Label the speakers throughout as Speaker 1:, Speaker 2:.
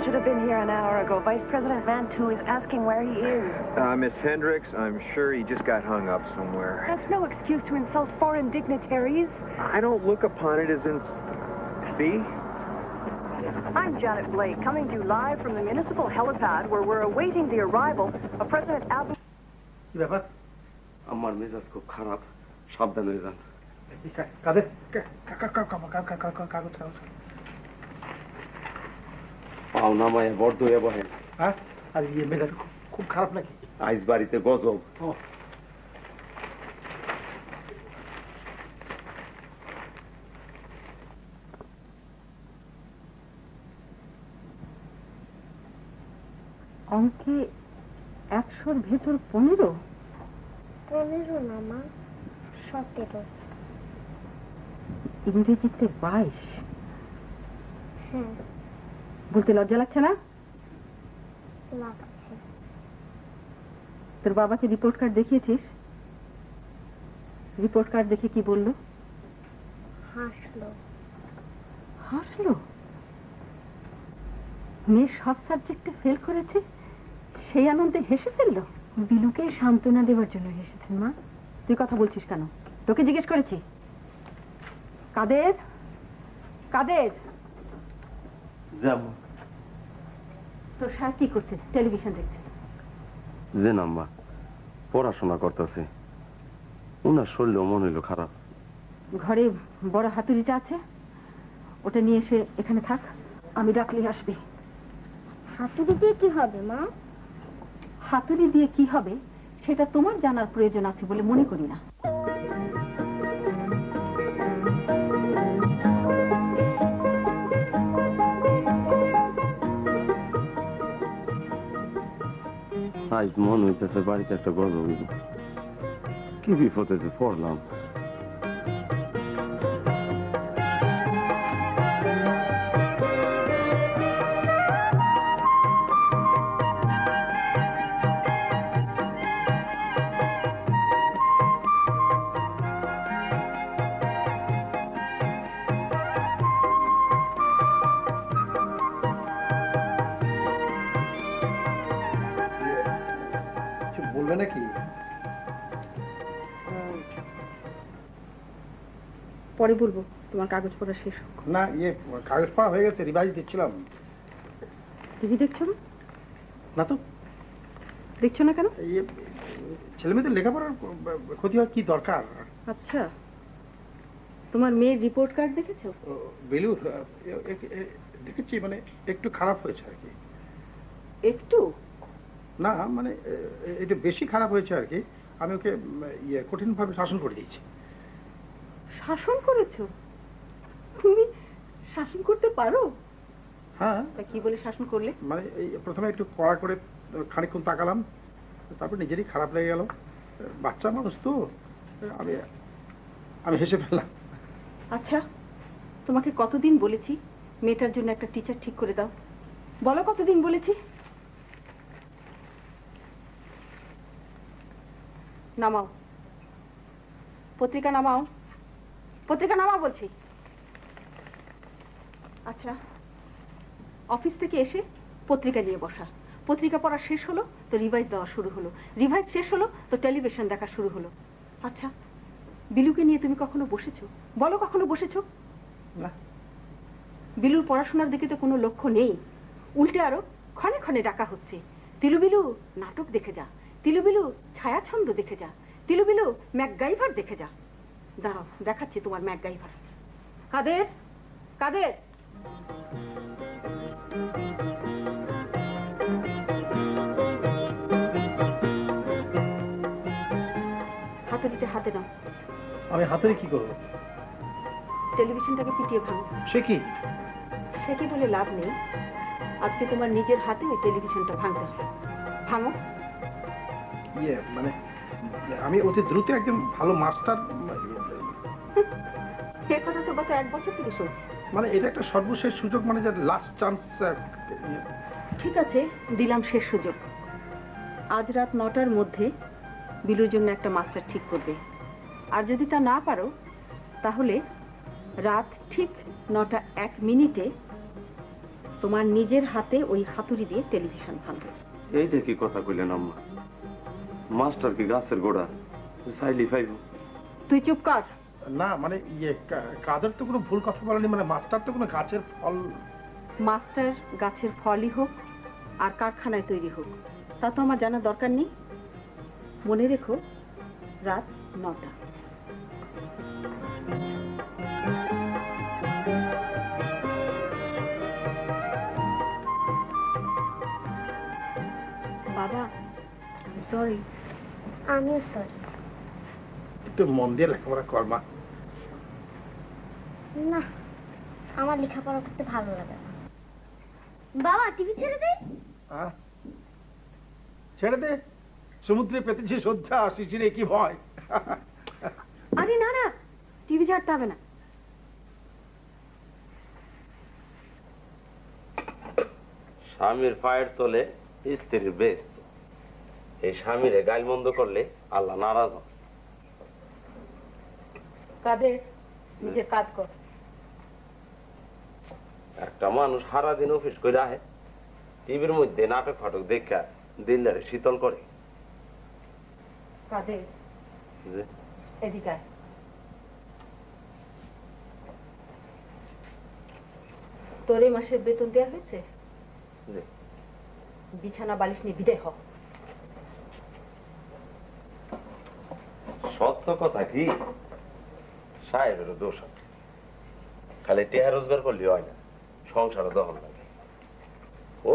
Speaker 1: should have been here an hour ago. Vice President Mantoux is asking where he is.
Speaker 2: Miss Hendricks, I'm sure he just got hung up somewhere.
Speaker 1: That's no excuse to insult foreign dignitaries.
Speaker 2: I don't look upon it as See?
Speaker 1: I'm Janet Blake, coming to you live from the municipal helipad where we're awaiting the arrival of President Abu...
Speaker 3: ব্যাপার
Speaker 4: আমার মেজাজ খুব খারাপ সাবধান হয়ে যান
Speaker 3: কাদের কাগজ
Speaker 4: পাও নামায় বড্ড হয়ে বহেন
Speaker 3: হ্যাঁ আর মেজাজ খুব খারাপ নাকি
Speaker 4: আইস বাড়িতে গজব
Speaker 5: অঙ্কে 100-র ভেতর 15
Speaker 6: না মা 17
Speaker 5: ইংরেজিতে 22
Speaker 6: হ্যাঁ
Speaker 5: বলতে লজ্জা লাগছে না
Speaker 6: লাগছে
Speaker 5: তোর বাবাকে রিপোর্ট কার্ড দেখিয়েছিস রিপোর্ট কার্ড দেখে কি বললো হাসলো মেয়ে সব সাবজেক্টে ফেল করেছে সেই আনন্দে হেসে ফেললো বিলুকে সান্ত্বনা দেওয়ার জন্য হেসেছেন মা তুই কথা বলছিস কেন তোকে জিজ্ঞেস করেছি কাদের কাদের
Speaker 4: যাবো
Speaker 5: তোর সাহেব কি করছে টেলিভিশন দেখছে
Speaker 4: যে নাম্বা পড়াশোনা করতেছে উনার শরীরও মন হইল খারাপ
Speaker 5: ঘরে বড় হাতুড়িটা আছে ওটা নিয়ে এসে এখানে থাক আমি ডাকলে আসবি
Speaker 6: হাতুড়ি দিয়ে কি হবে মা
Speaker 5: হাতুড়ি দিয়ে কি হবে সেটা তোমার জানার প্রয়োজন আছে বলে মনে করি না
Speaker 4: আজ মন হইতেছে বাড়িতে একটা গজব কি বিপদে যে পড়লাম
Speaker 3: নাকি
Speaker 5: পরে বলবো তোমার কাগজ পড়া শেষ হোক
Speaker 3: না কাগজ পড়া হয়ে গেছে রিভাইজ দিচ্ছিলাম
Speaker 5: টিভি দেখছো না
Speaker 3: না তো
Speaker 5: দেখছো না কেন
Speaker 3: ছেলে মেয়েদের লেখাপড়ার ক্ষতি হয় কি দরকার
Speaker 5: আচ্ছা তোমার মেয়ের রিপোর্ট কার্ড দেখেছো
Speaker 3: বেলুর দেখেছি মানে একটু খারাপ হয়েছে আর কি
Speaker 5: একটু
Speaker 3: না মানে একটু বেশি খারাপ হয়েছে আর কি আমি ওকে কঠিন ভাবে শাসন করে দিয়েছি
Speaker 5: শাসন করেছো তুমি শাসন করতে পারো
Speaker 3: হ্যাঁ
Speaker 5: কি বলে শাসন করলে
Speaker 3: মানে প্রথমে একটু কড়া করে খানিকক্ষণ তাকালাম তারপর নিজেরই খারাপ লেগে গেল বাচ্চা মানুষ তো আমি আমি হেসে ফেললাম
Speaker 5: আচ্ছা তোমাকে কতদিন বলেছি মেয়েটার জন্য একটা টিচার ঠিক করে দাও বলো কতদিন বলেছি নামাও পত্রিকা নামাও বলছি আচ্ছা অফিস থেকে এসে পত্রিকা নিয়ে বসা পত্রিকা পড়া শেষ হলো তো রিভাইজ দেওয়া শুরু হলো রিভাইজ শেষ হলো তো টেলিভিশন দেখা শুরু হলো আচ্ছা বিলুকে নিয়ে তুমি কখনো বসেছো বলো কখনো বসেছো
Speaker 3: না
Speaker 5: বিলুর পড়াশোনার দিকে তো কোনো লক্ষ্য নেই উল্টে আরো ক্ষণে ক্ষণে ডাকা হচ্ছে তিলুবিলু নাটক দেখে যা তিলুবিলু ছায়াছন্দ দেখে যা তিলুবিলু ম্যাকগাইভার দেখে যা দাঁড়াও দেখাচ্ছি তোমার ম্যাকগাইভার কাদের কাদের হাতুড়িতে হাতে নাও
Speaker 3: আমি হাতুড়ি কি করবো
Speaker 5: টেলিভিশনটাকে পিটিয়ে ভাঙো
Speaker 3: সে কি
Speaker 5: বলে লাভ নেই আজকে তোমার নিজের হাতে ওই টেলিভিশনটা ভাঙতে হবে ভাঙো
Speaker 3: মানে আমি অতি দ্রুত একজন ভালো মাস্টার
Speaker 5: সে কথা তো গত 1 বছর থেকে শুনছি
Speaker 3: মানে এটা একটা সর্বশেষ সুযোগ মানে যে লাস্ট চান্স
Speaker 5: ঠিক আছে দিলাম শেষ সুযোগ আজ রাত 9টার মধ্যে বিলুর জন্য একটা মাস্টার ঠিক করবে আর যদি তা না পারো তাহলে রাত ঠিক 9টা 1 মিনিটে তোমার নিজের হাতে ওই হাতুড়ি দিয়ে টেলিভিশন ভাঙবে।
Speaker 4: এইটা কি কথা কইলেন আম্মা? মাস্টার কি গাছের গোড়া চাইলি পাইব?
Speaker 5: তুই চুপ কর।
Speaker 3: না মানে কাদের তো কোনো ভুল কথা বলেনি, মানে মাস্টার তো কোনো গাছের ফল।
Speaker 5: মাস্টার গাছের ফলই হোক আর কারখানায় তৈরি হোক তা তো আমার জানার দরকার নেই। মনে রেখো, রাত 9টা। বাবা সরি।
Speaker 6: আমিও সরি।
Speaker 3: একটু মন দিয়ে লেখাপড়া কর্মা।
Speaker 6: না, আমার লেখাপড়া করতে ভালো লাগে না। বাবা টিভি ছেড়ে দে।
Speaker 3: ছেড়ে দে, সমুদ্রে পেতেছে শ্রদ্ধা, শিশিরে কি ভয়।
Speaker 5: আরে না না, টিভি ছাড়তে হবে না।
Speaker 4: স্বামীর পায়ের তলে স্ত্রীর বেস্ত। এই স্বামীরে গাইল মন্দ করলে আল্লাহ নারাজ হন।
Speaker 5: কাদের নিজের কাজ কর।
Speaker 4: একটা মানুষ সারাদিন অফিস করে আহে, টিভির মধ্যে নাটক ফাটক দেখা দিল্লারে শীতল করে।
Speaker 5: কাদের
Speaker 4: যে
Speaker 5: এদিকে আয়। তোর এই মাসের বেতন দেওয়া হয়েছে?
Speaker 4: যে
Speaker 5: বিছানা বালিশ নিয়ে বিদায় হ।
Speaker 4: সত্য কথা কি, সাহেবেরও দোষ আছে। খালি টেহা রোজগার করলে হয় না, সংসারও দহন লাগে।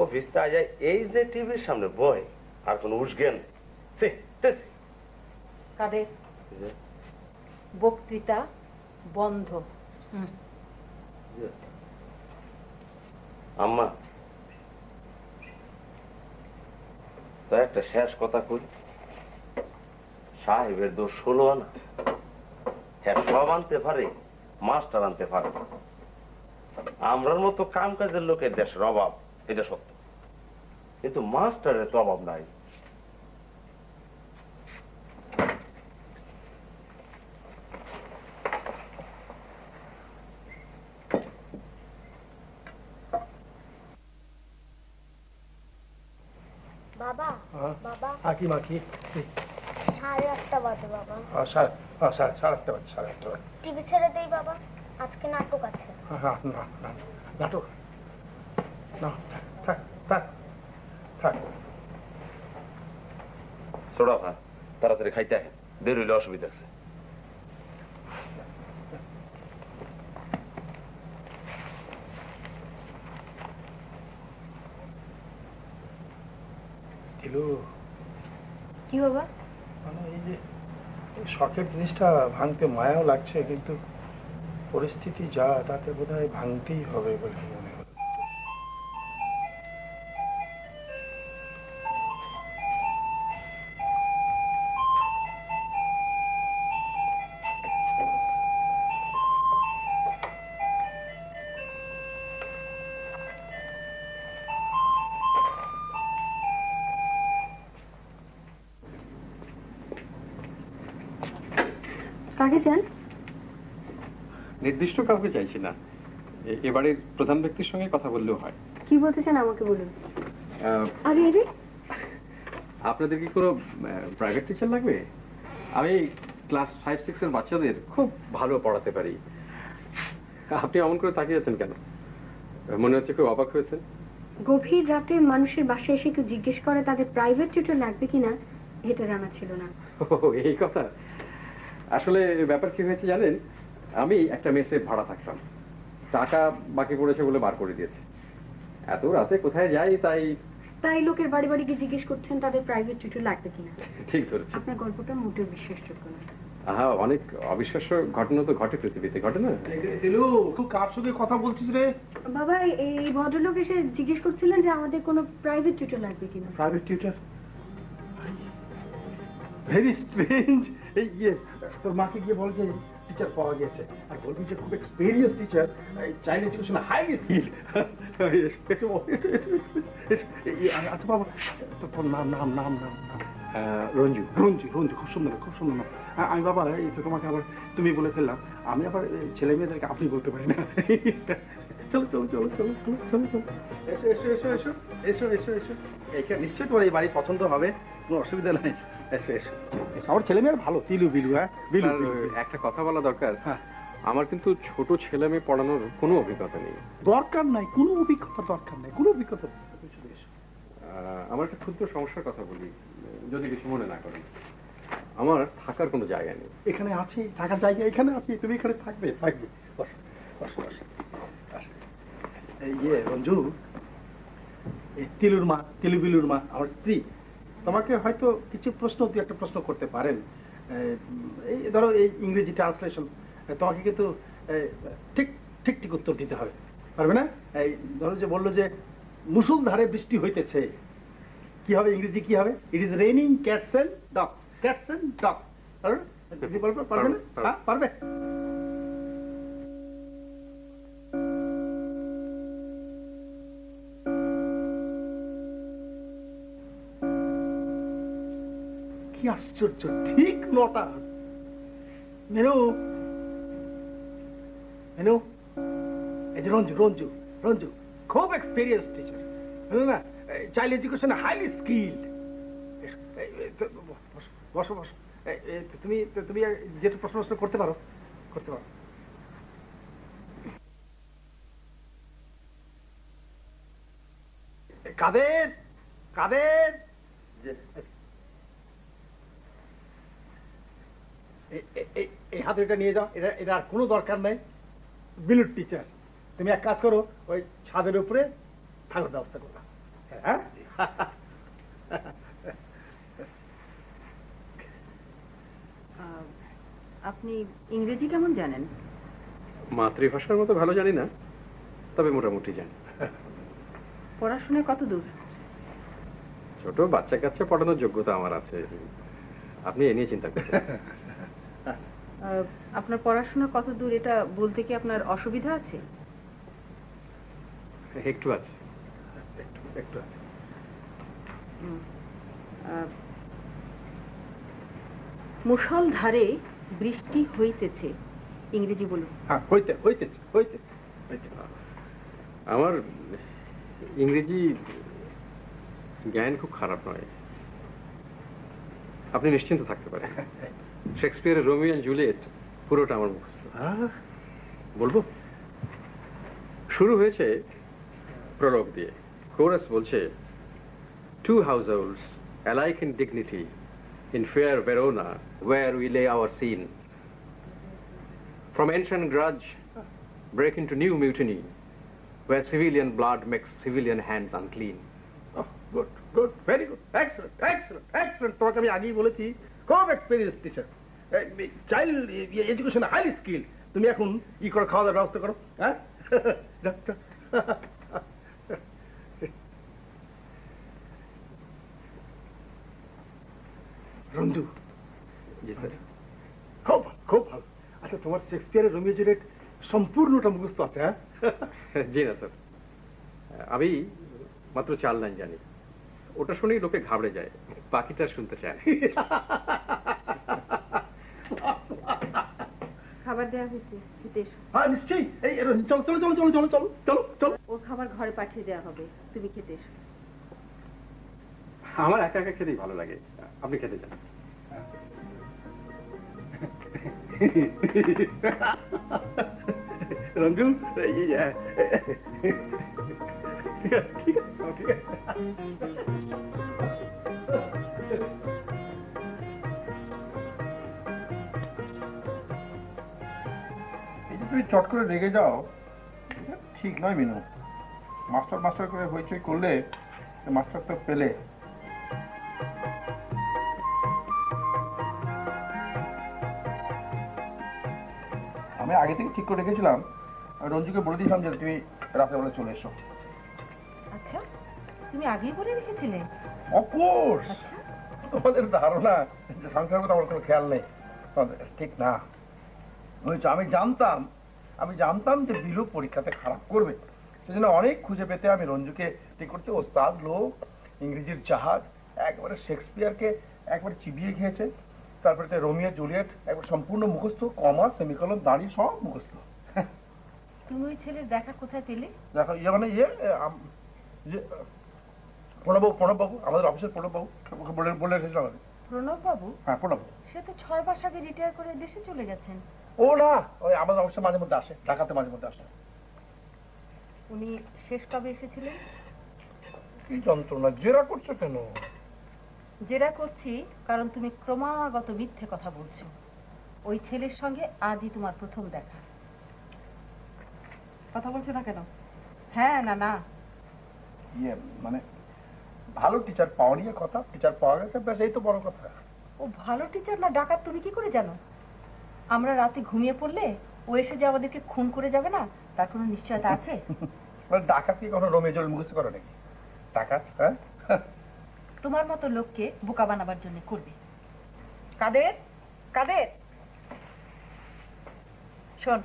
Speaker 4: অফিস তা যায় এই যে টিভির সামনে বয়, আর কোন উসজ্ঞান নেই।
Speaker 5: কাদের বক্তৃতা বন্ধ।
Speaker 4: আম্মা তো একটা শেষ কথা কই, সাহেবের দোষ 16 আনা। হ্যাঁ, সব আনতে পারে, মাস্টার আনতে পারে। আমরার মতো কাম কাজের লোকের দেশের অভাব, এটা সত্য, কিন্তু মাস্টারের তো অভাব নাই।
Speaker 6: বাবা বাবা
Speaker 3: কি মা কি?
Speaker 6: 8:30 বাজে বাবা।
Speaker 3: 8:30 বাজে, 8:30 বাজে।
Speaker 6: টিভি ছেড়ে দেই বাবা, আজকে নাটক আছে।
Speaker 3: না নাটক না, থাক থাক থাক।
Speaker 4: ছোড়া ভাই, তাড়াতাড়ি খাইতে আহে, দেরি হইলে অসুবিধা আছে।
Speaker 5: কি বাবা?
Speaker 3: মানে এই যে শখের জিনিসটা ভাঙতে মায়াও লাগছে, কিন্তু পরিস্থিতি যা তাতে বোধহয় ভাঙতেই হবে বলে মনে হচ্ছে।
Speaker 5: কাকে চান?
Speaker 7: নির্দিষ্ট কাউকে চাইছি না, এবারের প্রধান ব্যক্তির সঙ্গে কথা বললেও হয়।
Speaker 5: কি বলতে চান আমাকে বলুন। আরে আরে,
Speaker 7: আপনাদের কি কোনো প্রাইভেট টিচার লাগবে? আমি ক্লাস 5-6 এর বাচ্চাদের খুব ভালো পড়াতে পারি। আপনি এমন করে তাকিয়ে আছেন কেন? মনে হচ্ছে খুব অবাক হয়েছেন।
Speaker 8: গভীর রাতে মানুষের বাসায় এসে কেউ জিজ্ঞেস করে তাদের প্রাইভেট টিউটর লাগবে কিনা, এটা জানা ছিল না।
Speaker 7: ও এই কথা। আসলে ব্যাপার কি হয়েছে জানেন, আমি একটা মেসে ভাড়া থাকতাম, টাকা বাকি পড়েছে বলে বার করে দিয়েছে। এত রাতে কোথায় যাই, তাই
Speaker 8: লোকের বাড়ি বাড়ি গিয়ে জিজ্ঞেস করছেন তাদের প্রাইভেট টিউটর লাগবে কিনা।
Speaker 7: ঠিক ধরেছেন।
Speaker 8: আপনার গল্পটা মোটেও বিশ্বাসযোগ্য না।
Speaker 7: অনেক অবিশ্বাস্য ঘটনা তো ঘটে পৃথিবীতে, ঘটে না?
Speaker 3: তুই কার সঙ্গে কথা বলছিস রে?
Speaker 8: বাবা, এই ভদ্রলোক এসে জিজ্ঞেস করছিলেন যে আমাদের কোনো প্রাইভেট টিউটর লাগবে কিনা।
Speaker 3: Private tutor? Very strange. এই তোর মাকে গিয়ে বল যে টিচার পাওয়া গেছে, আর বলবি যে খুব experience teacher, child education highly skill. আচ্ছা বাবা, তোর নাম নাম নাম নাম রঞ্জু। রঞ্জু রঞ্জু খুব সুন্দর, খুব সুন্দর নাম। আমি বাবা এই তো তোমাকে আবার তুমি বলে ফেললাম, আমি আবার ছেলে মেয়েদেরকে আপনি বলতে পারি না। চলো চলো চলো চলো চলো চলো চলো এসো এসো এসো এসো এসো এসো এসো এখানে নিশ্চয়ই তোমার এই বাড়ি পছন্দ হবে, কোনো অসুবিধা নাই। এসো এসো এসো। আমার ছেলে মেয়ের ভালো, তিলু বিলু। হ্যাঁ বিলু
Speaker 7: স্যার,
Speaker 3: বিলু।
Speaker 7: একটা কথা বলা দরকার।
Speaker 3: হ্যাঁ।
Speaker 7: আমার কিন্তু ছোট ছেলে মেয়ে পড়ানোর কোনো অভিজ্ঞতা নেই।
Speaker 3: দরকার নাই, কোনো অভিজ্ঞতা দরকার নাই, কোনো অভিজ্ঞতা নেই। এসো, এসো।
Speaker 7: আমার একটা ক্ষুদ্র সমস্যার কথা বলি, যদি কিছু মনে না করেন। আমার থাকার কোনো জায়গা নেই।
Speaker 3: এখানে আছে থাকার জায়গা, এখানে আছে, তুমি এখানে থাকবে থাকবে। বসো বসো বসো। এই রঞ্জু, এই তিলুর মা, তিলু বিলুর মা আমার স্ত্রী। তোমাকে হয়তো কিছু প্রশ্ন, দু একটা প্রশ্ন করতে পারেন। এই ধরো এই ইংরেজি ট্রান্সলেশন তোমাকে কিন্তু ঠিক ঠিক ঠিক উত্তর দিতে হবে, পারবে না? এই ধরো যে বললো যে মুষলধারে বৃষ্টি হইতেছে, কি হবে ইংরেজি? কি হবে? It is raining cats and dogs. Cats and dogs বলবে, পারবে না? হ্যাঁ পারবে। কি আশ্চর্য, ঠিক 9টা। মেনু মেনু, এই যে রঞ্জু রঞ্জু রঞ্জু খুব এক্সপিরিয়েন্স টিচার, বুঝলে না? চাইল্ড এডুকেশনে হাইলি স্কিল্ড। বসো বসো। তুমি তুমি যেটা প্রশ্ন করতে পারো, করতে পারো। কাদের কাদের, এই হাতুড়িটা নিয়ে যাও, এটা আর কোনো দরকার নাই। বিলুর টিচার, তুমি এক কাজ করো, ওই ছাদের উপরে থাকার ব্যবস্থা করো। হ্যাঁ
Speaker 5: আপনি ইংরেজি কেমন জানেন?
Speaker 7: মাতৃভাষার মতো ভালো জানি না, তবে মোটামুটি জানি।
Speaker 5: পড়াশোনায় কত দূর?
Speaker 7: ছোট বাচ্চা কাচ্চা পড়ানোর যোগ্যতা আমার আছে, আপনি এ নিয়ে চিন্তা করেন।
Speaker 5: আপনার পড়াশোনা কত দূর এটা বলতে কি আপনার অসুবিধা আছে?
Speaker 7: একটু আছে,
Speaker 3: একটু আছে।
Speaker 5: মুষলধারে বৃষ্টি হইতেছে, ইংরেজি বলুন।
Speaker 3: হ্যাঁ হইতেছে হইতেছে।
Speaker 7: আমার ইংরেজি জ্ঞান খুব খারাপ নয়, আপনি নিশ্চিন্ত থাকতে পারেন। শেক্সপিয়ারের রোমিও এন্ড জুলিয়েট পুরোটা আমার মুখস্থ। বলবো? শুরু হয়েছে প্রলোগ দিয়ে, কোরাস বলছে, two households alike in dignity in fair Verona where we lay our scene. From ancient grudge break into new mutiny where civilian blood makes civilian hands unclean.
Speaker 3: Good good, very good, excellent excellent excellent. তোমাকে আমি আগেই বলেছি, খুব experience teacher, child এডুকেশনে highly skill. তুমি এখন ই করে খাওয়া দাওয়ার ব্যবস্থা করো। হ্যাঁ রঞ্জু।
Speaker 7: জি স্যার।
Speaker 3: খুব খুব ভালো। আচ্ছা, তোমার শেক্সপিয়ারের রোমিও জুলিয়েট সম্পূর্ণটা মুখস্থ আছে? হ্যাঁ
Speaker 7: জি না স্যার, আমি মাত্র 4 লাইন জানি, ওটা শুনেই লোকে ঘাবড়ে যায়, বাকিটা শুনতে চায়।
Speaker 5: খাবার দেওয়া হয়েছে, খেতে এসো।
Speaker 3: হ্যাঁ নিশ্চয়ই। এই চলো চলো চলো চলো চলো চলো চলো চলো।
Speaker 5: ওর খাবার ঘরে পাঠিয়ে দেওয়া হবে, তুমি খেতে এসো।
Speaker 7: আমার একা একা খেতেই ভালো লাগে, আপনি খেতে চান?
Speaker 3: রঞ্জু, ঠিক আছে ঠিক আছে ঠিক আছে। তুমি চট করে রেগে যাও, ঠিক নয় মিনু। মাস্টার মাস্টার করে হইচই করলে মাস্টার তো পেলে। আমি আগে থেকে ঠিক করে রেখেছিলাম, আমি রঞ্জুকে বলে দিয়েছিলাম যে তুমি রাত্রেবেলা চলে এসো।
Speaker 5: আচ্ছা, তুমি আগেই বলে রেখেছিলে?
Speaker 3: অফকোর্স। তোমাদের ধারণা যে সংসারের কথা আমার কোনো খেয়াল নেই, ঠিক না। আমি জানতাম যে বিলু পরীক্ষাতে খারাপ করবে, সেজন্য অনেক খুঁজে পেতে আমি রঞ্জুকে ঠিক করতে। ওস্তাদ লোক, ইংরেজির জাহাজ, একবারে শেক্সপিয়ারকে একবারে চিবিয়ে খেয়েছে। তারপরে রোমিও জুলিয়েট একবার সম্পূর্ণ মুখস্থ, কমা সেমিকলন দাঁড়িয়ে সব মুখস্থ।
Speaker 5: তুমি ওই ছেলের দেখা কোথায় পেলে?
Speaker 3: দেখো ইয়ে মানে প্রণববাবু আমাদের অফিসের প্রণববাবু বলে রেখেছিল আমাদের।
Speaker 5: প্রণব বাবু?
Speaker 3: হ্যাঁ প্রণব।
Speaker 5: সে তো 6 মাস আগে রিটায়ার করে দেশে চলে গেছেন।
Speaker 3: ও না, ওই আমাদের অফিসে মাঝে মধ্যে আসে, ঢাকাতে মাঝে মধ্যে আসে।
Speaker 5: উনি শেষ কবে এসেছিলেন?
Speaker 3: কি যন্ত্রণা, জেরা করছো কেন?
Speaker 5: জেরা করছি কারণ তুমি ক্রমাগত মিথ্যে কথা বলছো। ওই ছেলের সঙ্গে আজই তোমার প্রথম দেখা। কথা বলছো না কেন? হ্যাঁ না না।
Speaker 3: ইয়ে মানে ভালো টিচার পাওয়া নিয়ে কথা, টিচার পাওয়া গেছে, ব্যাস এই তো বড় কথা।
Speaker 5: ও ভালো টিচার না ডাকাত তুমি কি করে জানো? আমরা রাতে ঘুমিয়ে পড়লে ও এসে যে আমাদেরকে খুন করে যাবে না তার কোনো নিশ্চয়তা আছে?
Speaker 3: ডাকাত কি কোনো রোমিও জুলিয়েট মুখস্থ করো নাকি? ডাকাত হ্যাঁ
Speaker 5: তোমার মতো লোককে বোকা বানাবার জন্য করবে। কাদের কাদের শোন,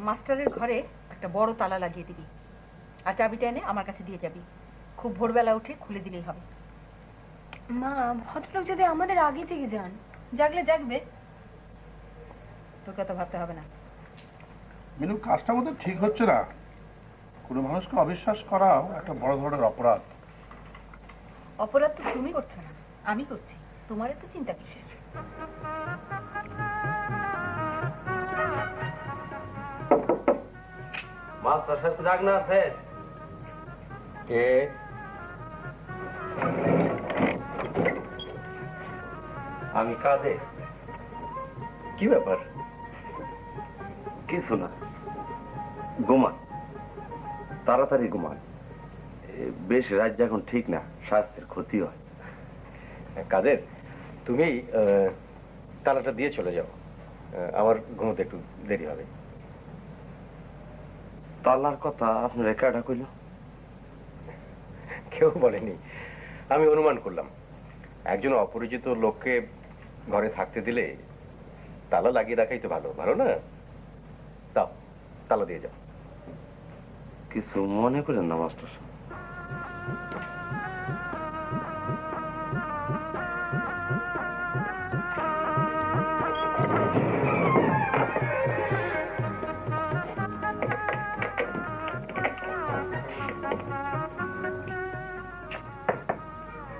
Speaker 5: মাস্টারের ঘরে একটা বড় তালা লাগিয়ে দিবি, আর চাবিটা এনে আমার কাছে দিয়ে যাবি। খুব ভোরবেলা উঠে খুলে দিলেই হবে।
Speaker 8: মা, ভদ্রলোক যদি আমাদের আগে জেগে যান?
Speaker 5: জাগলে জাগবে, তোকে তো ভাবতে হবে না।
Speaker 3: মিনু, কাজটা বোধ ঠিক হচ্ছে না। কোনো মানুষকে অবিশ্বাস করাও একটা বড় ধরনের অপরাধ।
Speaker 5: অপরাধ তো তুমি করছো না, আমি করছি। তোমার এত চিন্তা কিসের?
Speaker 4: মাস্টার সাহেব জাগ না আছে?
Speaker 7: কে?
Speaker 4: আমি কাজে। কি ব্যাপার? কিছু না, ঘুমান, তাড়াতাড়ি ঘুমান। বেশ রাত যখন ঠিক না, স্বাস্থ্যের ক্ষতি হয়।
Speaker 7: কাদের, তুমি তালাটা দিয়ে চলে যাও, আমার ঘুমোতে একটু দেরি হবে।
Speaker 4: তালার কথা আপনার একাটা কইল?
Speaker 7: কেউ বলেনি, আমি অনুমান করলাম। একজন অপরিচিত লোককে ঘরে থাকতে দিলে তালা লাগিয়ে রাখাই তো ভালো, ভালো না? দাও, তালা দিয়ে যাও।
Speaker 4: কিছু মনে করেন না মাস্টার।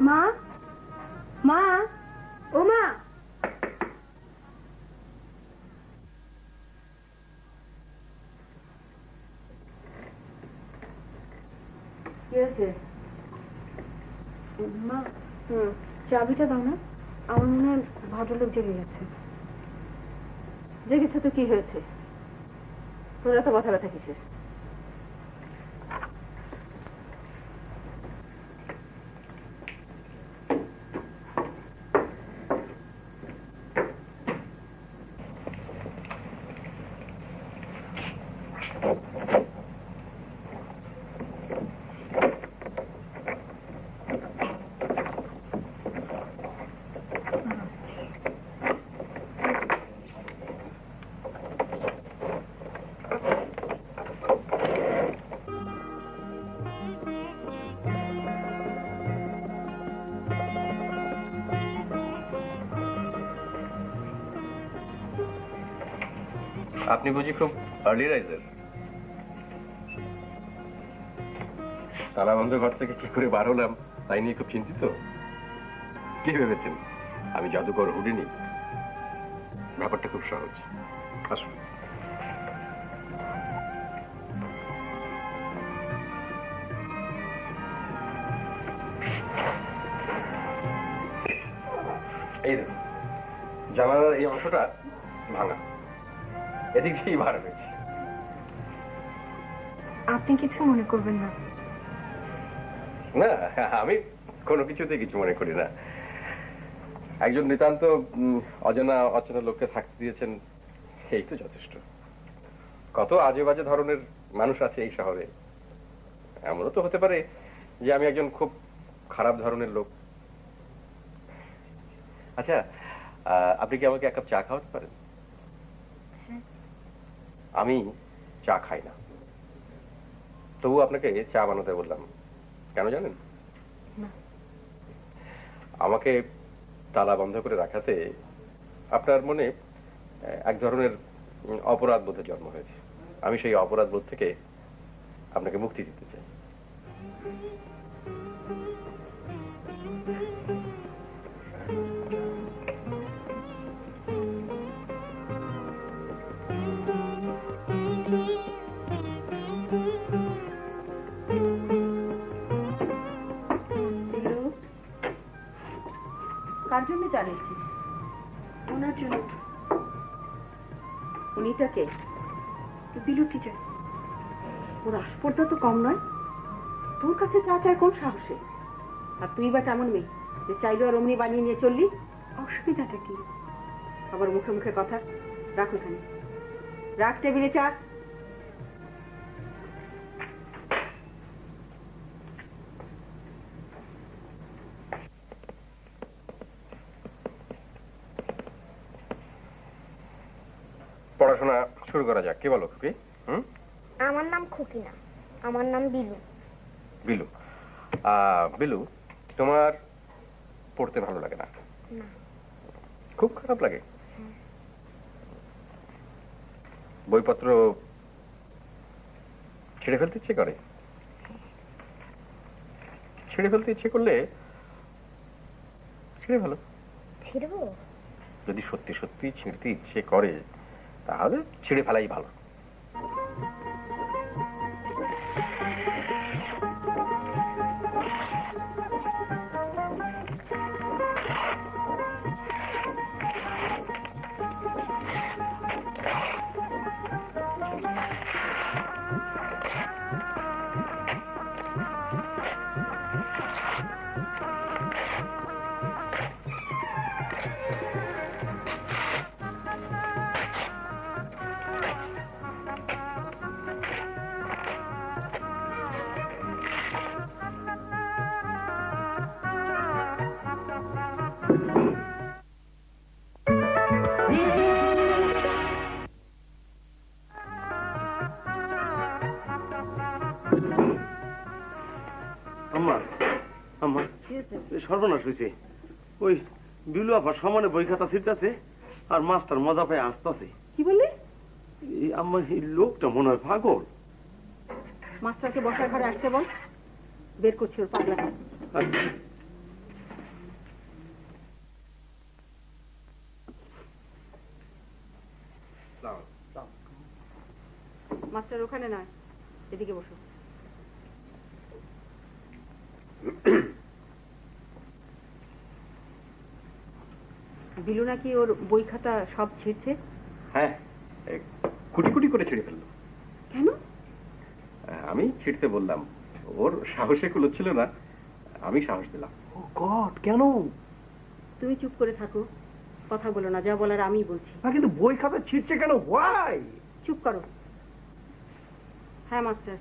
Speaker 8: মা, মা, ও মা।
Speaker 5: কি আছে
Speaker 8: মা? চাবিটা দাও না, আমার মনে হয় ভদ্রলোক জেগে গেছে।
Speaker 5: জেগেছে তো কি হয়েছে? তোর এত মাথা ব্যথা কিসের?
Speaker 7: আপনি বুঝি খুব আর্লি রাইজার? তালা বন্ধ ঘর থেকে কি করে বার হলাম তাই নিয়ে খুব চিন্তিত? কি ভেবেছেন আমি জাদুকর হুডিনি? ব্যাপারটা খুব সহজ। আসুন। এই দেখুন, জানালার এই অংশটা ভাঙা, এদিক দিয়েই বার হয়েছে।
Speaker 8: আপনি কিছু মনে করবেন না।
Speaker 7: না, আমি কোনো কিছুতে কিছু মনে করি না। একজন নিতান্ত অজানা অচেনা লোককে থাকতে দিয়েছেন, এই তো যথেষ্ট। কত আজে বাজে ধরনের মানুষ আছে এই শহরে। এমনও তো হতে পারে যে আমি একজন খুব খারাপ ধরনের লোক। আচ্ছা, আপনি কি আমাকে এক কাপ চা খাওয়াতে পারেন? আমি চা খাই না, তবু আপনাকে চা বানাতে বললাম। কেন জানেন? আমাকে তালা বন্ধ করে রাখাতে আপনার মনে এক ধরনের অপরাধ বোধে জন্ম হয়েছে। আমি সেই অপরাধ বোধ থেকে আপনাকে মুক্তি দিতে চাই।
Speaker 5: কার জন্য জানিয়েছিস?
Speaker 8: ওনার জন্য।
Speaker 5: উনিটাকে
Speaker 8: বিলু টিচার।
Speaker 5: ওর আসপর্দা তো কম নয়, তোর কাছে চা চায় কোন সাহসে? আর তুই বা কেমন মেয়ে যে চাইলো আর অমনি বানিয়ে নিয়ে চললি?
Speaker 8: অসুবিধাটা কি?
Speaker 5: আবার মুখে মুখে কথা। রাখ ওখানে, রাখ টেবিলে চা।
Speaker 7: পড়াশোনা শুরু করা যাক। কি বলো খুকি?
Speaker 6: আমার নাম খুকি না, আমার নাম বিলু।
Speaker 7: বিলু, বিলু তোমার পড়তে ভালো লাগে না? খুব খারাপ লাগে? বইপত্র ছেড়ে ফেলতে ইচ্ছে করে? ছেড়ে ফেলতে ইচ্ছে করলে ছেড়ে ফেলো।
Speaker 6: ছেড়বো?
Speaker 7: যদি সত্যি সত্যি ছিঁড়তে ইচ্ছে করে তাহলে ছেড়ে ফেলাই ভালো।
Speaker 4: সর্বনাশ হয়েছে। ওই বিলু আপার সমানে বই খাতা ছিটতেছে আর মাস্টার মজা পায় আসতেছে।
Speaker 5: কি বললি?
Speaker 4: আমার এই লোকটা মনে হয় পাগল।
Speaker 5: মাস্টারকে বসার ঘরে আসতে বল, বের করছি ওর পাগলা। মাস্টার ওখানে নয়, এদিকে বসো। বিলু নাকি ওর বই খাতা সব ছিঁড়ছে?
Speaker 7: হ্যাঁ, কুটি কুটি করে ছিঁড়ে ফেললো।
Speaker 5: কেন?
Speaker 7: আমি ছিঁড়তে বললাম, ওর সাহসে কুলোচ্ছিল না, আমি সাহস দিলাম।
Speaker 3: ও গড, কেন?
Speaker 5: তুমি চুপ করে থাকো, কথা বলো না, যা বলার আমি বলছি।
Speaker 3: কিন্তু বই খাতা ছিঁড়ছে কেন? হোয়াই?
Speaker 5: চুপ করো। হ্যাঁ মাস্টার,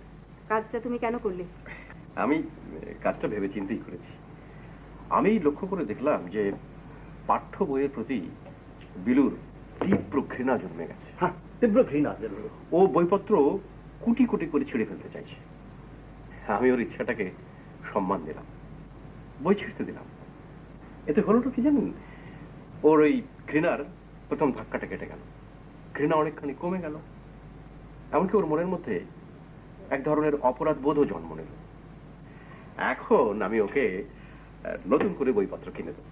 Speaker 5: কাজটা তুমি কেন করলে?
Speaker 7: আমি কাজটা ভেবে চিন্তেই করেছি। আমি লক্ষ্য করে দেখলাম যে পাঠ্য বইয়ের প্রতি বিলুর তীব্র ঘৃণা জন্মে গেছে।
Speaker 3: হ্যাঁ, তীব্র ঘৃণা।
Speaker 7: ও বইপত্র কুটি কুটি করে ছিঁড়ে ফেলতে চাইছে। আমি ওর ইচ্ছাটাকে সম্মান দিলাম, বই ছিঁড়তে দিলাম। এতে হলোটা কি জানেন? ওর ওই ঘৃণার প্রথম ধাক্কাটা কেটে গেল, ঘৃণা অনেকখানি কমে গেল। এমনকি ওর মনের মধ্যে এক ধরনের অপরাধ বোধও জন্ম নিল। এখন আমি ওকে নতুন করে বইপত্র কিনে দেব,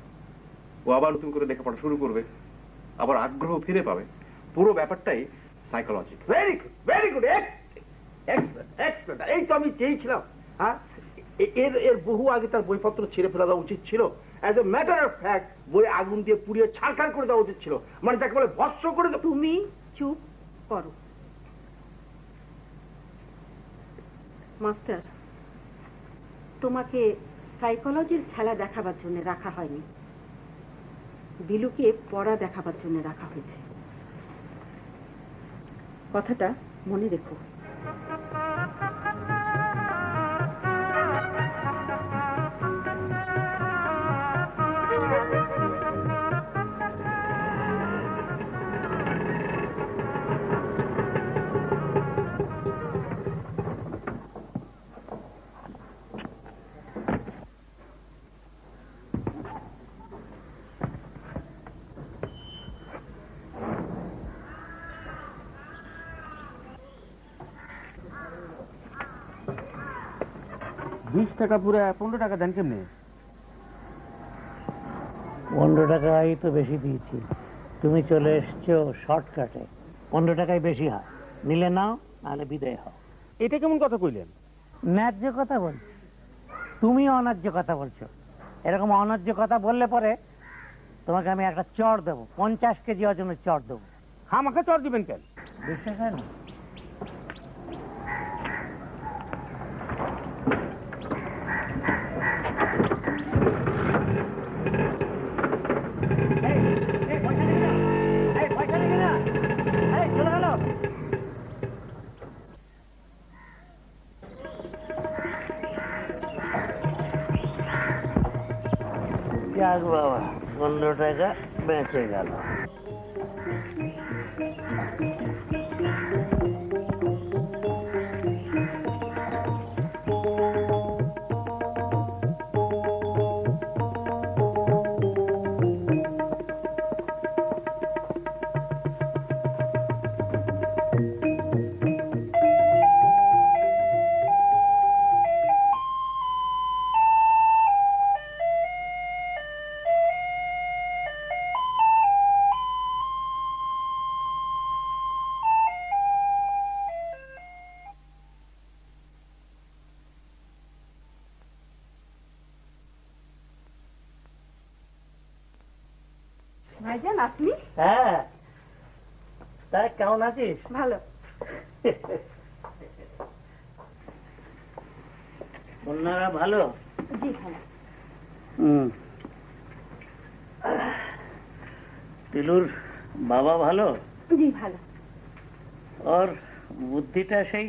Speaker 7: ও আবার নতুন করে লেখাপড়া শুরু করবে, আবার আগ্রহ ফিরে পাবে। পুরো ব্যাপারটাই psychology.
Speaker 3: Very good, very good, excellent, excellent. এই তো আমি চেয়েছিলাম। হ্যাঁ, এর বহু আগে তার বইপত্র ছেড়ে ফেলা দেওয়া উচিত ছিল। As a matter of fact বই আগুন দিয়ে পুড়িয়ে ছারখার করে দেওয়া উচিত ছিল, মানে তাকে বলে ভস্ম করে দেওয়া।
Speaker 5: তুমি চুপ করো। মাস্টার, তোমাকে সাইকোলজির খেলা দেখাবার জন্য রাখা হয়নি, বিলুকে পড়া দেখাবার জন্য রাখা হয়েছে। কথাটা মনে রেখো।
Speaker 9: 20 টাকা পুরো 15 টাকা দেন কেমনে?
Speaker 10: 15 টাকাই তো বেশি দিয়েছি, তুমি চলে এসছো শর্টকাটে, 15 টাকাই বেশি হয়, নিলে নাও নাহলে বিদায় হও।
Speaker 9: এটা কেমন কথা কইলেন?
Speaker 10: ন্যায্য কথা বলছি, তুমি অন্যায্য কথা বলছো। এরকম অন্যায্য কথা বললে পরে তোমাকে আমি একটা চড় দেবো, 50 কেজি ওজনের চড় দেবো।
Speaker 9: আমাকে চড় দিবেন কেন?
Speaker 10: বিশ্বাস হয় না? যাক বাবা, 15 টাকা বেঁচে গেল।
Speaker 5: ভাইজান আপনি?
Speaker 10: হ্যাঁ, তাই কেমন আছিস?
Speaker 5: ভালো।
Speaker 10: অন্যরা ভালো?
Speaker 5: জি ভালো।
Speaker 10: তিলুর বাবা ভালো?
Speaker 5: জি ভালো।
Speaker 10: ওর বুদ্ধিটা সেই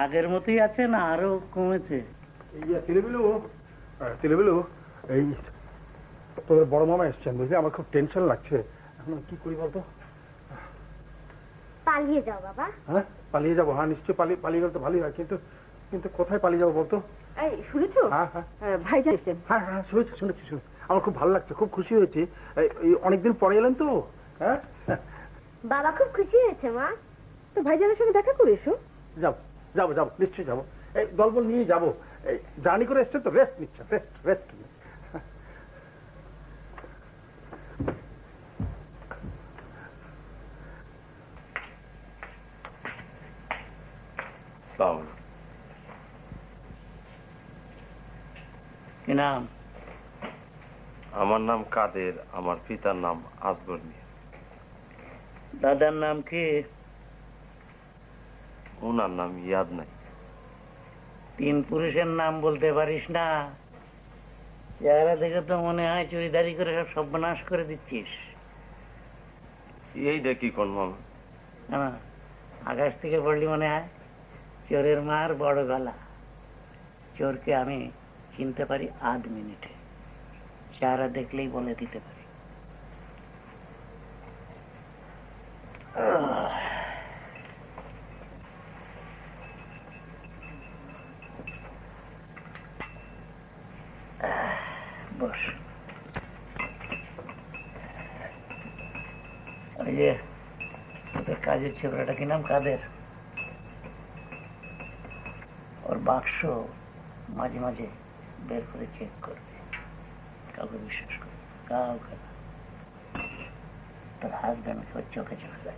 Speaker 10: আগের মতোই আছে না আরো কমেছে?
Speaker 3: তিলুবিলু, এই তোদের বড় মামা এসছেন বুঝলি, আমার খুব টেনশন লাগছে, এখন কি করি বলতো?
Speaker 6: পালিয়ে যাও বাবা।
Speaker 3: হ্যাঁ পালিয়ে যাবো, হ্যাঁ নিশ্চয়ই পালিয়ে গেলে তো ভালোই হয়, কিন্তু কিন্তু কোথায় পালিয়ে যাবো বলতো?
Speaker 5: এই শুনেছো?
Speaker 3: হ্যাঁ হ্যাঁ
Speaker 5: ভাইজান এসেছেন।
Speaker 3: হ্যাঁ হ্যাঁ শুনেছি। আমার খুব ভালো লাগছে, খুব খুশি হয়েছি, অনেকদিন পরে এলেন তো। হ্যাঁ
Speaker 6: বাবা খুব খুশি হয়েছে মা।
Speaker 5: তো ভাইজানের সঙ্গে দেখা করে এসো।
Speaker 3: যাবো নিশ্চয়ই যাবো, এই দলবল নিয়ে যাবো। এই জার্নি করে এসছেন তো, রেস্ট নিচ্ছে, রেস্ট।
Speaker 10: কি নাম?
Speaker 4: আমার নাম কাদের, আমার পিতার নাম আসগর মিয়া।
Speaker 10: দাদার নাম কি?
Speaker 4: ওনার নাম ইয়াদ নাই।
Speaker 10: 3 পুরুষের নাম বলতে পারিস না? চেহারা দেখে তো মনে হয় চুরিদারি করে সব সর্বনাশ করে দিচ্ছিস।
Speaker 4: এইটা কি কোন মামা?
Speaker 10: না, আকাশ থেকে পড়লি মনে হয়। চোরের মার বড় গলা। চোরকে আমি চিনতে পারি আধ মিনিটে, চেহারা দেখলেই বলে দিতে পারি। বস। ওই যে তোদের কাজের ছেলেটা কি নাম? কাদের। ওর বাক্স মাঝে মাঝে বের করে চেক করবে, কাউকে বিশ্বাস করবে, কাউকে না। তোর হাজব্যান্ডকে ওর চোখে রাখবে,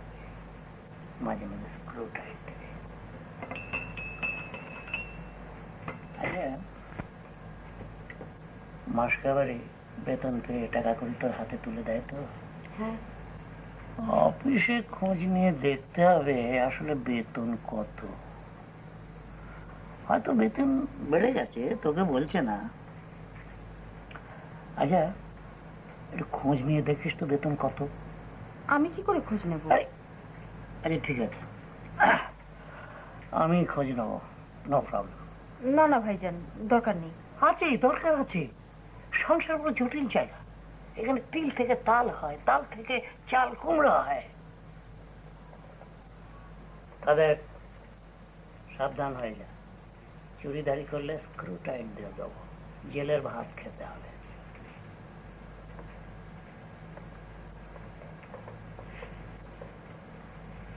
Speaker 10: মাঝে মাঝে স্ক্রু টাইট দেবে। মাস খাবারে বেতন পেয়ে টাকা করে তোর হাতে তুলে দেয় তো?
Speaker 5: হ্যাঁ।
Speaker 10: অফিসে খোঁজ নিয়ে দেখতে হবে আসলে বেতন কত। হয়তো বেতন বেড়ে গেছে, তোকে বলছে না। আচ্ছা একটু খোঁজ নিয়ে দেখিস তো বেতন কত।
Speaker 5: আমি কি করে খোঁজ নেব?
Speaker 10: আরে ঠিক আছে, আমি খোঁজ নেব, নো প্রবলেম।
Speaker 5: না না ভাইজান, দরকার নেই।
Speaker 10: আছে, দরকার আছে। সংসার বড় জটিল জায়গা, এখানে তিল থেকে তাল হয়, তাল থেকে চাল কুমড়া হয়। তাদের সাবধান হয়ে যা, চুরিদারি করলে স্ক্রু টাইট দিয়ে দেবো, জেলের ভাত খেতে হবে।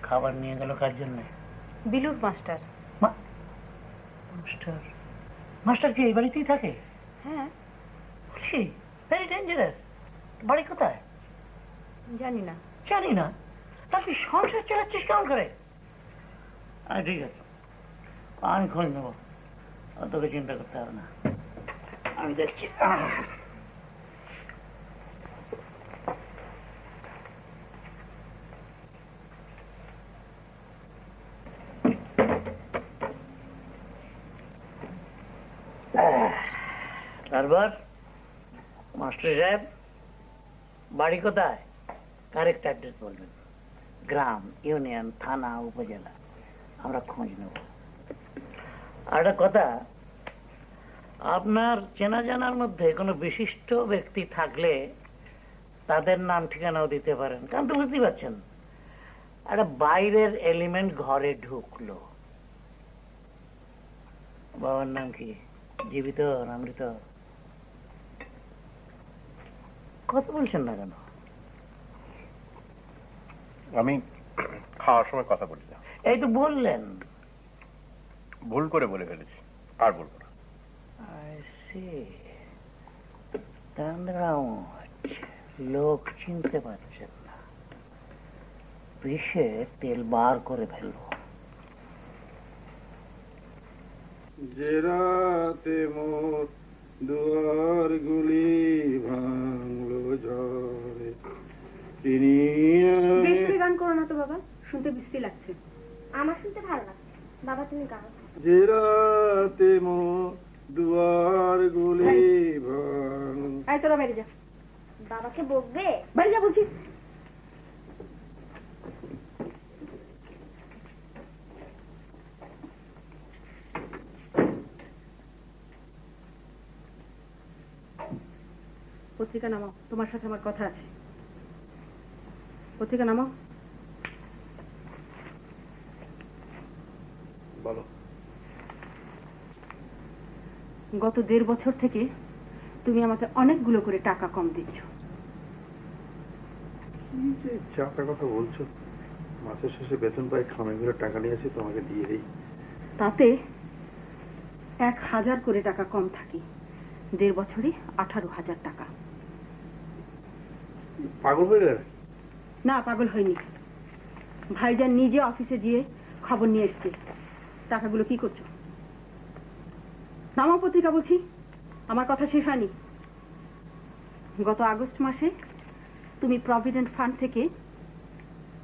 Speaker 10: খাবার নিয়ে গেল কার জন্য?
Speaker 5: বিলুর মাস্টার।
Speaker 10: মাস্টার মাস্টার কি এই বাড়িতেই থাকে?
Speaker 8: হ্যাঁ।
Speaker 10: বলছি ভেরি ডেঞ্জারাস। বাড়ি কোথায়?
Speaker 8: জানি না।
Speaker 10: জানি না? তাহলে তুই সংসার চালাচ্ছিস কেমন করে? ঠিক আছে, আমি খোঁজ নেবো, তোকে চিন্তা করতে হবে না, আমি দেখছি। তারপর মাস্টার সাহেব বাড়ি কোথায়? কারেক্ট অ্যাড্রেস বলবেন, গ্রাম, ইউনিয়ন, থানা, উপজেলা, আমরা খোঁজ নেব। আর একটা কথা, আপনার চেনা জানার মধ্যে কোনো বিশিষ্ট ব্যক্তি থাকলে তাদের নাম ঠিকানাও দিতে পারেন, কারণ তো বুঝতে পারছেন একটা বাইরের এলিমেন্ট ঘরে ঢুকলো। বাবার নাম কি? জীবিত না মৃত? কথা বলছেন না কেন?
Speaker 11: আমি খাওয়ার সময় কথা বলি না।
Speaker 10: এই তো বললেন।
Speaker 11: ভুল করে বলে ফেলেছি, আর বলবো না।
Speaker 10: লোক চিনতে পারছেন না, বিষে তেল বার করে ফেলবো।
Speaker 12: যে রাতে মোর দুয়ার গুলি ভাঙলো ঝড়ে।
Speaker 8: বেশি গান করো না তো বাবা, শুনতে বৃষ্টি লাগছে।
Speaker 6: আমার শুনতে ভালো লাগছে, বাবা তুমি গাও।
Speaker 12: যে রাতে মোর দুয়ার গুলি ভাঙলো।
Speaker 8: এই তোরা বাইরে যা।
Speaker 6: বাবাকে বকবে?
Speaker 8: বাইরে যা বলছি। পত্রিকা নামাও, তোমার সাথে আমার কথা আছে। পত্রিকা নামাও।
Speaker 12: বলো।
Speaker 8: গত 1.5 বছর থেকে তুমি আমাকে অনেকগুলো করে টাকা কম দিচ্ছ।
Speaker 12: চাপের কথা বলছো? মাসের শেষে বেতন পাই, খামেগুলো টাকা নিয়ে আসি তোমাকে দিয়ে দিই।
Speaker 8: তাতে 1000 করে টাকা কম থাকি। 1.5 বছরে 18,000 টাকা।
Speaker 12: পাগল হয়ে গেলে?
Speaker 8: না, পাগল হয়নি। ভাইজান নিজে অফিসে গিয়ে খবর নিয়ে এসছে। টাকাগুলো কি করছো? নামাও পত্রিকা বলছি, আমার কথা শেষ হয়নি। গত আগস্ট মাসে তুমি প্রভিডেন্ট ফান্ড থেকে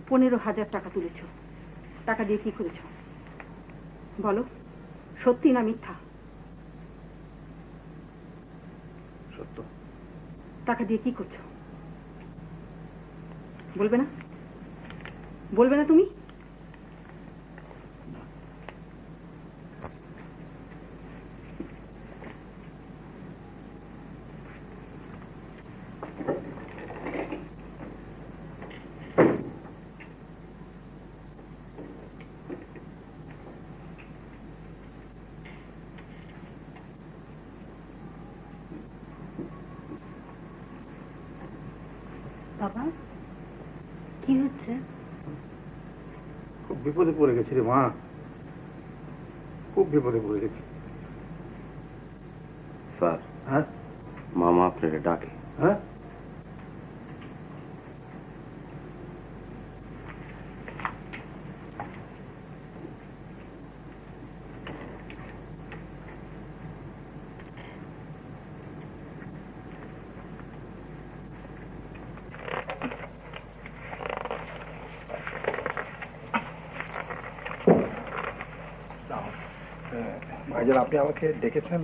Speaker 8: 15,000 টাকা তুলেছ। টাকা দিয়ে কি করেছ বলো? সত্যি না মিথ্যা?
Speaker 12: সত্য।
Speaker 8: টাকা দিয়ে কি করছো বলবে না? বলবে না তুমি? বাবা কি হচ্ছে?
Speaker 12: খুব বিপদে পড়ে গেছি রে মা, খুব বিপদে পড়ে গেছি।
Speaker 4: স্যার।
Speaker 12: হ্যাঁ?
Speaker 4: মামা আপনাকে ডাকে।
Speaker 12: হ্যাঁ? ভাইজান, আপনি আমাকে ডেকেছেন?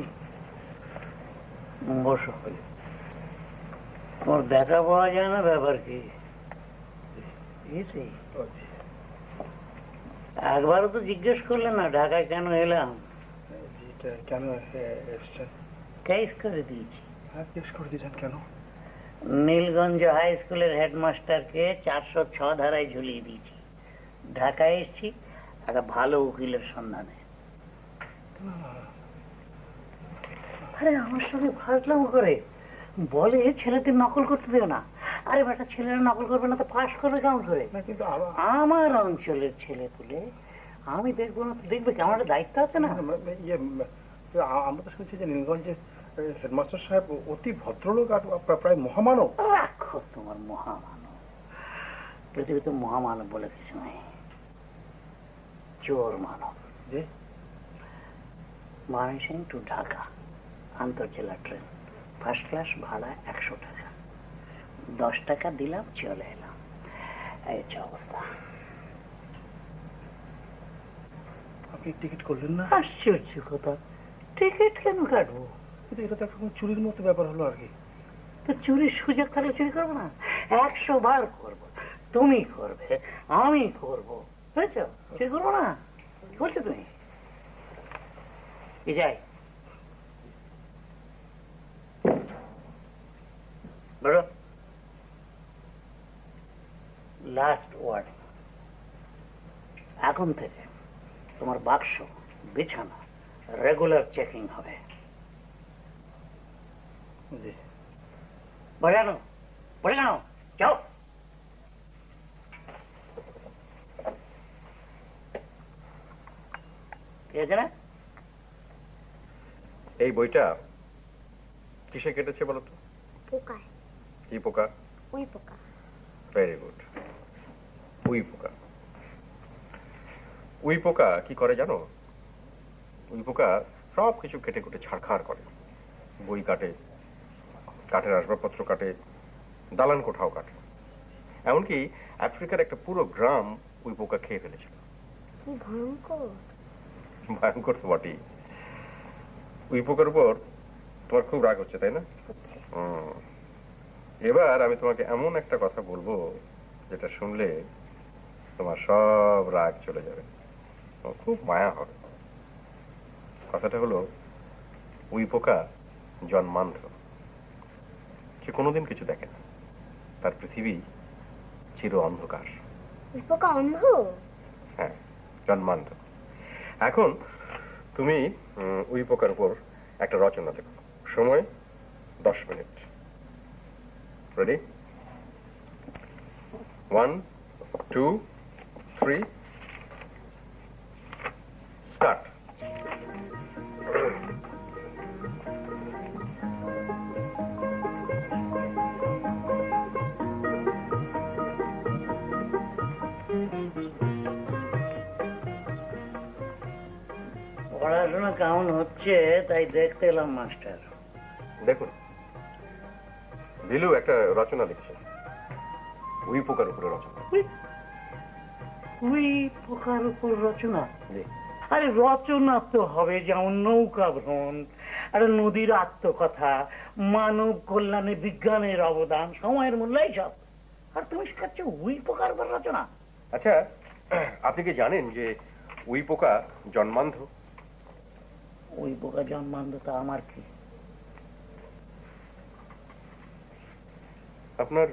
Speaker 10: বসো। তোমার দেখা পাওয়া যায় না, ব্যাপার কি? একবারও তো জিজ্ঞেস করলে না ঢাকায় কেন এলাম?
Speaker 12: কেন এসছেন?
Speaker 10: কেস করে দিয়েছি।
Speaker 12: হ্যাঁ, কেস করে দিয়েছেন কেন?
Speaker 10: নীলগঞ্জ হাই স্কুলের হেডমাস্টারকে 406 ধারায় ঝুলিয়ে দিয়েছি। ঢাকায় এসছি একটা ভালো উকিলের সন্ধানে। আরে আমার সঙ্গে ফাজলাম করে বলে ছেলেদের নকল করতে দেও না। আরে বেটা, ছেলেরা নকল করবে না তো পাশ করবে কেমন করে?
Speaker 12: কিন্তু
Speaker 10: আমার অঞ্চলের ছেলে পুলে আমি দেখবো না তো দেখবে কি? আমার দায়িত্ব আছে না?
Speaker 12: আমরা তো শুনছি যে নীলগঞ্জে হেডমাস্টার সাহেব অতি ভদ্রলোক আর প্রায় মহামানব।
Speaker 10: রাখো তোমার মহামানব, পৃথিবীতে মহামানব বলে কিছু নেই, চোর মানব।
Speaker 12: যে
Speaker 10: ময়মনসিং টু ঢাকা আন্তর্জেলা ট্রেন, ফার্স্ট ক্লাস ভাড়া 100 টাকা, 10 টাকা দিলাম চলে এলাম, এই হচ্ছে অবস্থা।
Speaker 12: আপনি টিকিট করলেন না?
Speaker 10: আশ্চর্য কথা, টিকিট কেন কাটবো?
Speaker 12: কিন্তু এটা তো একটা চুরির মতো ব্যাপার হলো আর কি।
Speaker 10: তো চুরির সুযোগ থাকলে চুরি করবো না? 100 বার করবো, তুমি করবে, আমি করবো, বুঝেছ? চুরি করবো না বলছো তুমি? যাই বলো, লাস্ট ওয়ার্নিং, এখন থেকে তোমার বাক্স বিছানা রেগুলার চেকিং হবে। বোঝানো বোঝানো, যাও।
Speaker 7: এই বইটা কিসে কেটেছে বলো তো?
Speaker 6: পোকায়।
Speaker 7: কি পোকা?
Speaker 6: উই পোকা।
Speaker 7: ভেরি গুড, উই পোকা। উই পোকা কি করে জানো? উই পোকা সব কিছু কেটে কুটে ছাড়খাড় করে, বই কাটে, কাঠের আসবাবপত্র কাটে, দালান কোঠাও কাটে, এমনকি আফ্রিকার একটা পুরো গ্রাম উই পোকা খেয়ে ফেলেছিল।
Speaker 6: কি ভয়ঙ্কর!
Speaker 7: ভয়ঙ্কর তো বটেই। উই পোকার উপর তোমার খুব রাগ হচ্ছে, তাই না? এবার আমি তোমাকে এমন একটা কথা বলবো যেটা শুনলে তোমার সব রাগ চলে যাবে, খুব মায়া হবে। কথাটা হলো, উই পোকা জন্মান্ধ, সে কোনোদিন কিছু দেখে না, তার পৃথিবী চির অন্ধকার।
Speaker 6: উই পোকা অন্ধ?
Speaker 7: হ্যাঁ, জন্মান্ধ। এখন তুমি উই পোকার উপর একটা রচনা লেখো, সময় 10 মিনিট। রেডি? 1 2 3 স্টার্ট।
Speaker 10: পড়াশোনা কেমন হচ্ছে তাই দেখতে এলাম মাস্টার।
Speaker 7: দেখুন, বিলু একটা রচনা লিখছে, উই পোকার উপরে রচনা।
Speaker 10: উই পোকার উপর রচনা? আরে রচনা তো হবে যেমন নৌকা ভ্রমণ, আরে নদীর আত্মকথা, মানব কল্যাণে বিজ্ঞানের অবদান, সময়ের মূল্য, সব। আর তুমি শেখাচ্ছ উই পোকার উপর রচনা?
Speaker 7: আচ্ছা, আপনি কি জানেন যে উই পোকা জন্মান্ধ?
Speaker 10: উই পোকা জন্মান্ধ তা আমার কি?
Speaker 7: আপনার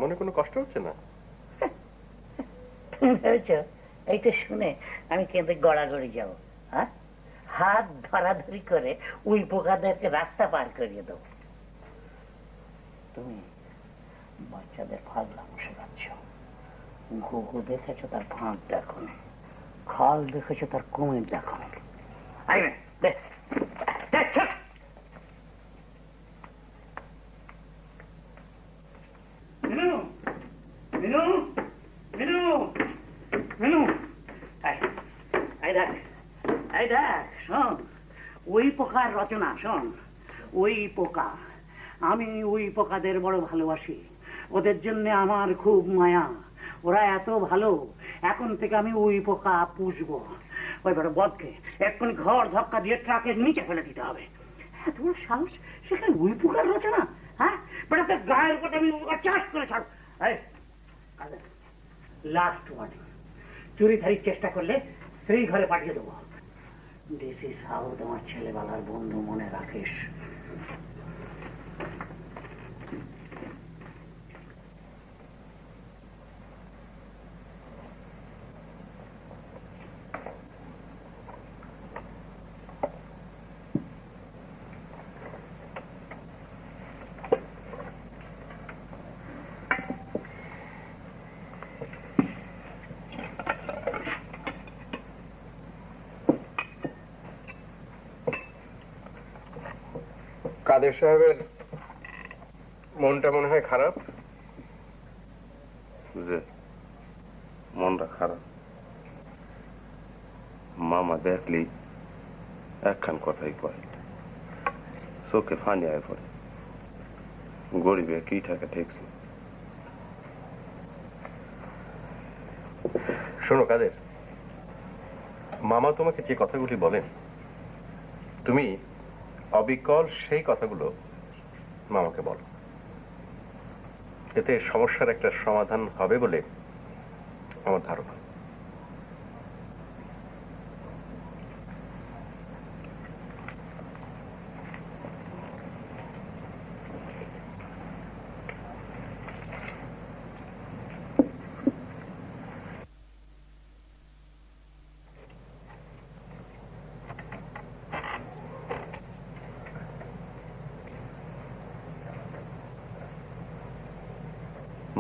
Speaker 7: মনে কোনো কষ্ট হচ্ছে না?
Speaker 10: এইটা শুনে আমি কেঁদে গড়াগড়ি যাবো? হ্যাঁ, হাত ধরাধরি করে উই পোকাদেরকে রাস্তা পার করিয়ে দেবো। তুমি বাচ্চাদের ফাজলামো শেখাচ্ছ। গুগু দেখেছো তার ফাঁক দেখো না, খাল দেখেছো তার কুমির দেখো না। ওই পোকার রচনা শোন। ওই পোকা, আমি ওই পোকাদের বড় ভালোবাসি, ওদের জন্য আমার খুব মায়া, ওরা এত ভালো, এখন থেকে আমি ওই পোকা পুষবো। ওই বড় বদকে এক্ষুনি ঘর ধাক্কা দিয়ে ট্রাকের নিচে ফেলে দিতে হবে। হ্যাঁ, তোমার সাহস, সেখানে ওই পোকার রচনা? হ্যাঁ, বেটাতে গায়ের উপর আমি চাষ করে ছাড়ব। লাস্ট ওয়ার্নিং, চুরিধারির চেষ্টা করলে স্ত্রী ঘরে পাঠিয়ে দেবো। দিস ইজ হাউ তোমার ছেলেবেলার বন্ধু মনে রাখিস।
Speaker 11: কাদের সাহেবের মনটা মনে হয় খারাপ।
Speaker 4: যে মনটা খারাপ, মামা দেখলি একখান কথাই কয়, চোখে ফানি আয় পড়ে। গরিবে কি টাকা ঠেকছে।
Speaker 11: শোনো কাদের, মামা তোমাকে যে কথাগুলি বলেন তুমি অবিকল সেই কথাগুলো মামাকে বলো, এতে সমস্যার একটা সমাধান হবে বলে আমার ধারণা।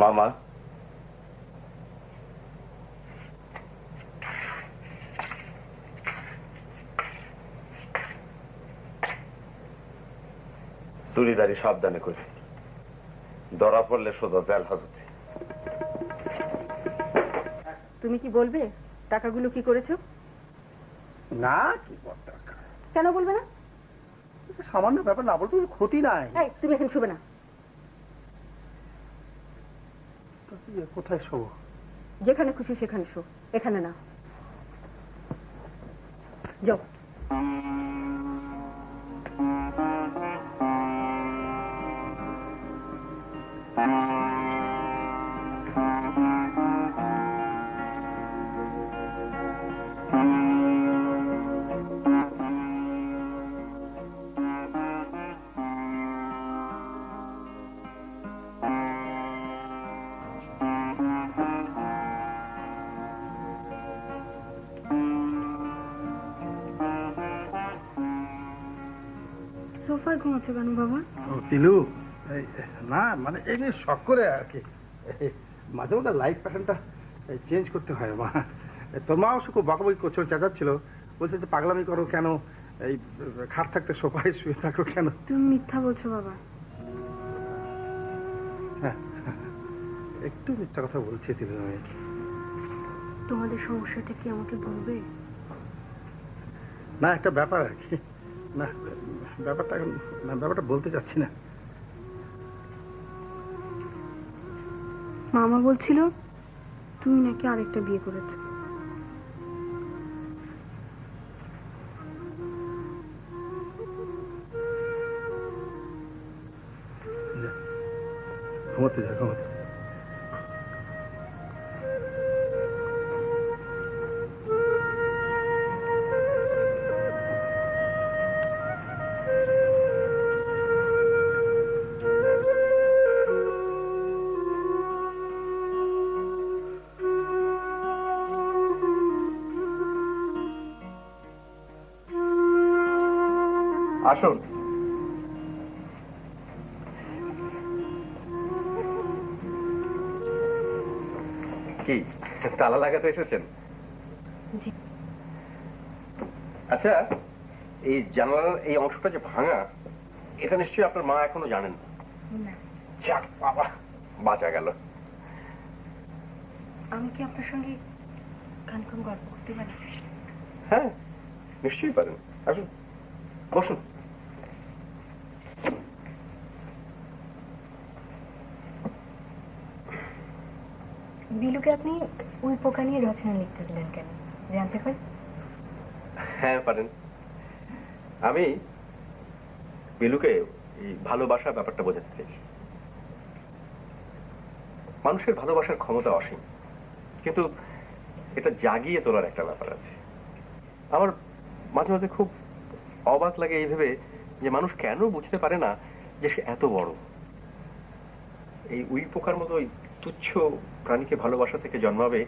Speaker 4: মামা, চুরিদারি সাবধানে করে, ধরা পড়লে সোজা জেল হাজতে।
Speaker 8: তুমি কি বলবে টাকাগুলো কি করেছো?
Speaker 3: না, কি দরকার,
Speaker 8: কেন বলবে না?
Speaker 3: সামান্য ব্যাপার, না বলতে ক্ষতি নাই।
Speaker 8: তুমি এখন শুবে না।
Speaker 3: কোথায় শোবো?
Speaker 8: যেখানে খুশি সেখানে শো, এখানে না। যাও।
Speaker 6: সোফায় ঘুমাচ্ছো কেন বাবা?
Speaker 3: তিলু, না মানে এই শখ করে আর কি, মাঝে মধ্যে লাইফ প্যাটার্নটা চেঞ্জ করতে হয়। মা, তোর মা অবশ্য খুব বকাবকি করছিল, চেঁচাচ্ছিল, বলছে যে পাগলামি করো কেন, এই খাট থাকতে সোফায় শুয়ে থাকো কেন।
Speaker 6: তুমি মিথ্যা বলছো বাবা।
Speaker 3: হ্যাঁ, একটু মিথ্যা কথা বলছি তিলু। আমি
Speaker 6: তোমাদের সমস্যাটা কি আমাকে বলবে?
Speaker 3: না, একটা ব্যাপার আর কি, না ব্যাপারটা বলতে চাচ্ছি না।
Speaker 6: মামা বলছিল তুমি নাকি আরেকটা বিয়ে করেছো।
Speaker 3: ঘুমাতে যা, ঘুমাতে যা।
Speaker 11: আসুন। কি তালা লাগাতে এসেছেন? আচ্ছা, এই জানালার এই অংশটা যে ভাঙা, এটা নিশ্চয়ই আপনার মা এখনো জানেন না। যাক বাবা, বাঁচা গেল।
Speaker 6: আমি কি আপনার সঙ্গে খানিকক্ষণ গল্প করতে পারি?
Speaker 11: হ্যাঁ, নিশ্চয়ই পারেন। আসুন, বসুন।
Speaker 6: বিলুকে আপনি ওই পোকা নিয়ে রচনা লিখতে দিলেন কেন, জানতে পারি?
Speaker 11: হ্যাঁ পারেন। আমি বিলুকে এই ভালোবাসার ব্যাপারটা বোঝাতে চাইছি। মানুষের ভালোবাসার ক্ষমতা অসীম, কিন্তু এটা জাগিয়ে তোলার একটা ব্যাপার আছে। আমার মাঝে মাঝে খুব অবাক লাগে এই ভেবে যে মানুষ কেন বুঝতে পারে না যে সে এত বড়। এই উই পোকার মতো ওই তুচ্ছ প্রাণীকে ভালোবাসা থেকে জন্মাবে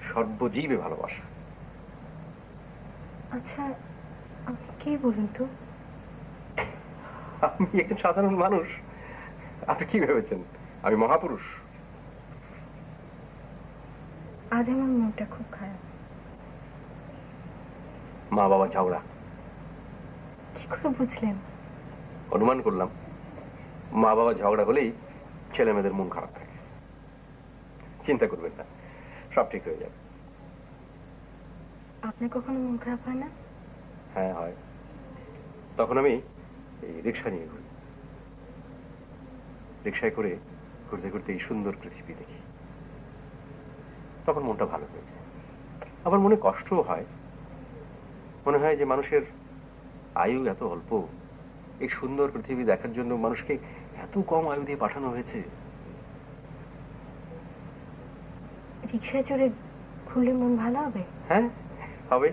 Speaker 11: সর্বজীবে ভালোবাসা।
Speaker 6: আচ্ছা, আপনি কে বলুন তো?
Speaker 11: আমি একজন সাধারণ মানুষ। আপনি কি ভেবেছেন আমি মহাপুরুষ?
Speaker 6: আজ আমার মনটা খুব খারাপ।
Speaker 11: মা বাবা ঝগড়া।
Speaker 6: কি করে বুঝলেন?
Speaker 11: অনুমান করলাম। মা বাবা ঝগড়া হলেই ছেলে মেয়েদের মন খারাপ থাকে। চিন্তা করবেন না, সব ঠিক হয়ে যাবে।
Speaker 6: আপনার কখনো মন খারাপ হয় না?
Speaker 11: হ্যাঁ হয়। তখন আমি এই রিক্সা নিয়ে ঘুরি, রিক্সায় করে ঘুরতে ঘুরতে এই সুন্দর পৃথিবী দেখি, তখন মনটা ভালো হয়ে যায়। আবার মনে কষ্টও হয়, মনে হয় যে মানুষের আয়ু এত অল্প, এই সুন্দর পৃথিবী দেখার জন্য মানুষকে এত কম আয়ু দিয়ে পাঠানো হয়েছে।
Speaker 6: রিক্সায় চড়ে ঘুরলে মন ভালো হবে?
Speaker 11: হ্যাঁ হবে।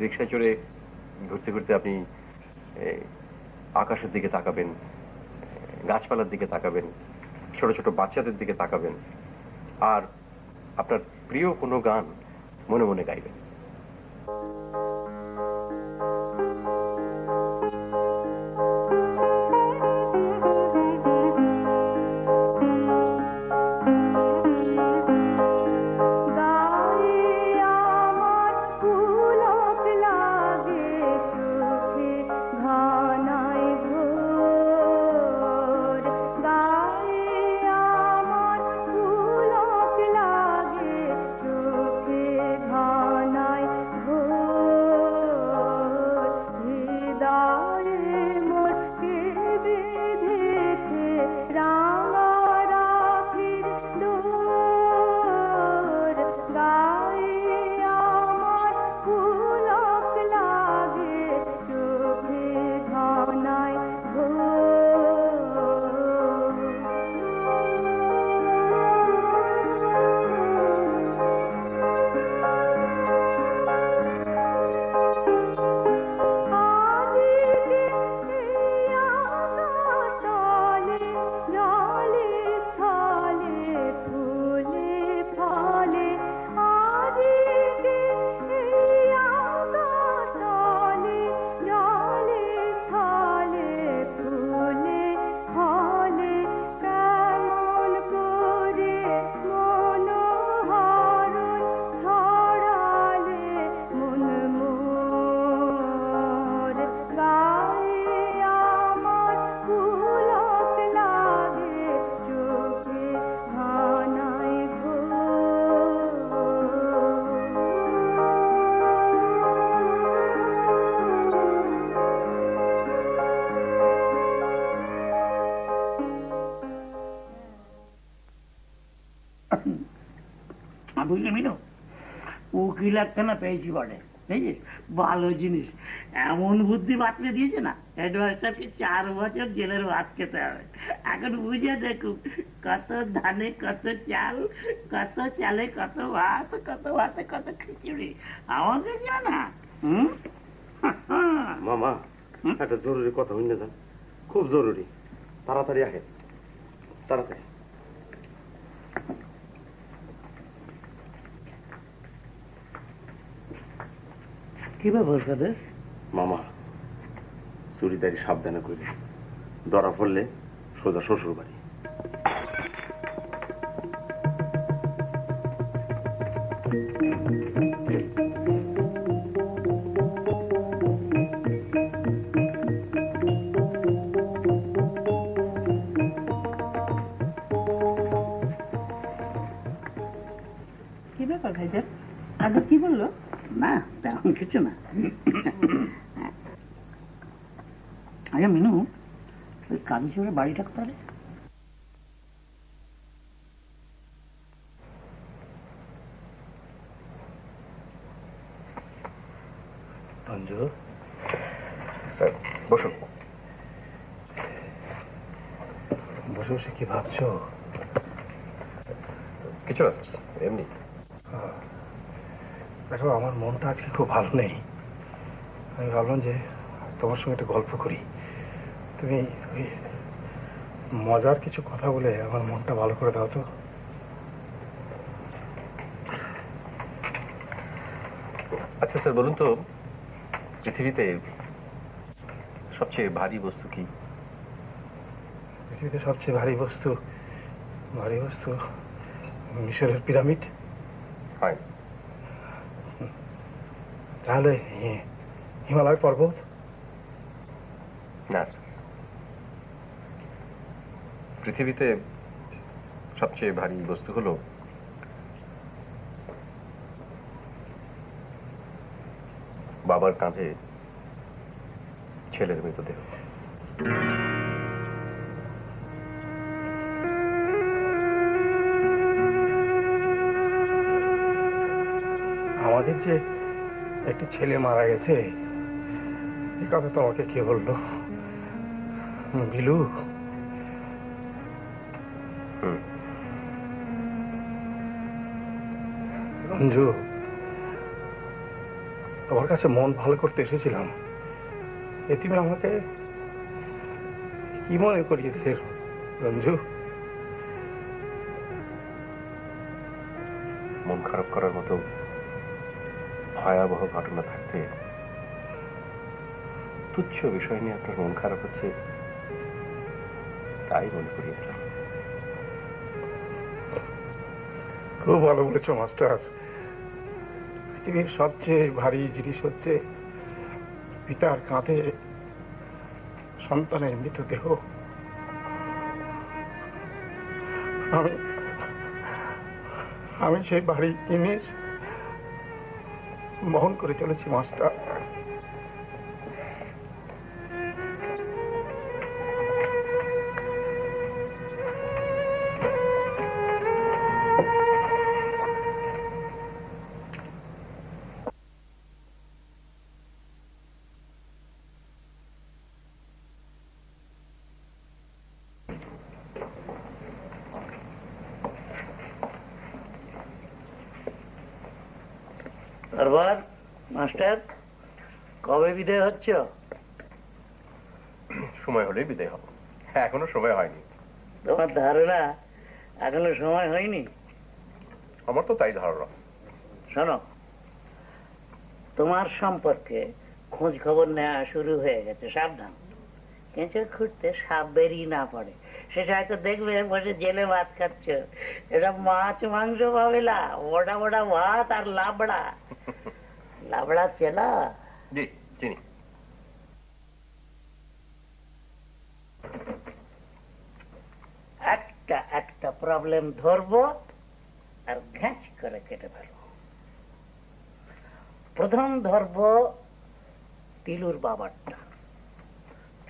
Speaker 11: রিক্সায় চড়ে ঘুরতে ঘুরতে আপনি আকাশের দিকে তাকাবেন, গাছপালার দিকে তাকাবেন, ছোট ছোট বাচ্চাদের দিকে তাকাবেন, আর আপনার প্রিয় কোনো গান মনে মনে গাইবেন।
Speaker 10: বুঝলে মিনো, উকিল একখানা পেয়েছি বটে, বুঝছিস? ভালো জিনিস, এমন বুদ্ধি বাতলে দিয়েছে না, হেডমাস্টারকে 4 বছর জেলের ভাত খেতে হবে। এখন বুঝে দেখুক, কত ধানে কত চাল, কত চালে কত ভাত, কত ভাতে কত খিচুড়ি। আমাকে জানা।
Speaker 4: মামা একটা জরুরি কথা হইনা যান, খুব জরুরি, তাড়াতাড়ি আহে, তাড়াতাড়ি।
Speaker 10: কি ব্যাপার কাদের?
Speaker 4: মামা চুরিদারি সাবধানে করে, ধরা পড়লে সোজা শ্বশুর বাড়ি।
Speaker 8: কি ব্যাপার ভাইজান, আগে কি বললো?
Speaker 10: না তেমন কিছু না। আচ্ছা মিনু, ওই কাজী সাহেবের বাড়িটা কোথায়?
Speaker 3: রঞ্জু
Speaker 11: স্যার বসুন।
Speaker 3: বসে বসে কি ভাবছো?
Speaker 11: কিছু না স্যার, এমনি।
Speaker 3: দেখো, আমার মনটা আজকে খুব ভালো নেই। আমি ভাবলাম যে তোমার সঙ্গে একটা গল্প করি। তুমি ওই মজার কিছু কথা বলে আমার মনটা ভালো করে দাও তো।
Speaker 11: আচ্ছা স্যার বলুন তো, পৃথিবীতে সবচেয়ে ভারী বস্তু কি?
Speaker 3: পৃথিবীতে সবচেয়ে ভারী বস্তু মিশরের পিরামিড।
Speaker 11: হয়
Speaker 3: তাহলে হিমালয় পর্বত।
Speaker 11: না স্যার, পৃথিবীতে সবচেয়ে ভারী বস্তু হলো বাবার কাঁধে ছেলের মৃতদেহ।
Speaker 3: আমাদের যে একটি ছেলে মারা গেছে এই কথা তোমাকে কে বললো? বিলু। রঞ্জু, তোমার কাছে মন ভালো করতে এসেছিলাম, তুমি আমাকে কি মনে করিয়ে দিলে রঞ্জু?
Speaker 11: মন খারাপ করার মতো ভয়াবহ ঘটনা থাকতে তুচ্ছ বিষয় নিয়ে আপনার মন খারাপ হচ্ছে তাই মনে করিয়ে দিলাম।
Speaker 3: খুব ভালো বলেছ মাস্টার। পৃথিবীর সবচেয়ে ভারী জিনিস হচ্ছে পিতার কাঁধে সন্তানের মৃতদেহ। আমি সেই ভারী জিনিস বহন করে চলেছি মাস্টার।
Speaker 10: তারপর মাস্টার কবে বিদায় হচ্ছ?
Speaker 11: সময় হলেই বিদায় হব, এখনো সময় হয়নি।
Speaker 10: তোমার ধারণা এখনো সময় হয়নি?
Speaker 11: আমার তো তাই ধারণা।
Speaker 10: শোনো, তোমার সম্পর্কে খোঁজ খবর নেওয়া শুরু হয়ে গেছে। সাবধান, কেঁচো খুঁড়তে সাপ বেরিয়ে না পড়ে। সে হয়তো দেখবে বসে জেলে ভাত খাচ্ছ, এটা মাছ মাংস পাবে না, মোটা মোটা ভাত আর লাবড়া। লাবড়া চেলা?
Speaker 11: জি চিনি।
Speaker 10: একটা একটা প্রবলেম ধরবো আর ঘ্যাঁচ করে কেটে ফেলবো। প্রথম ধরবো তিলুর বাবারটা,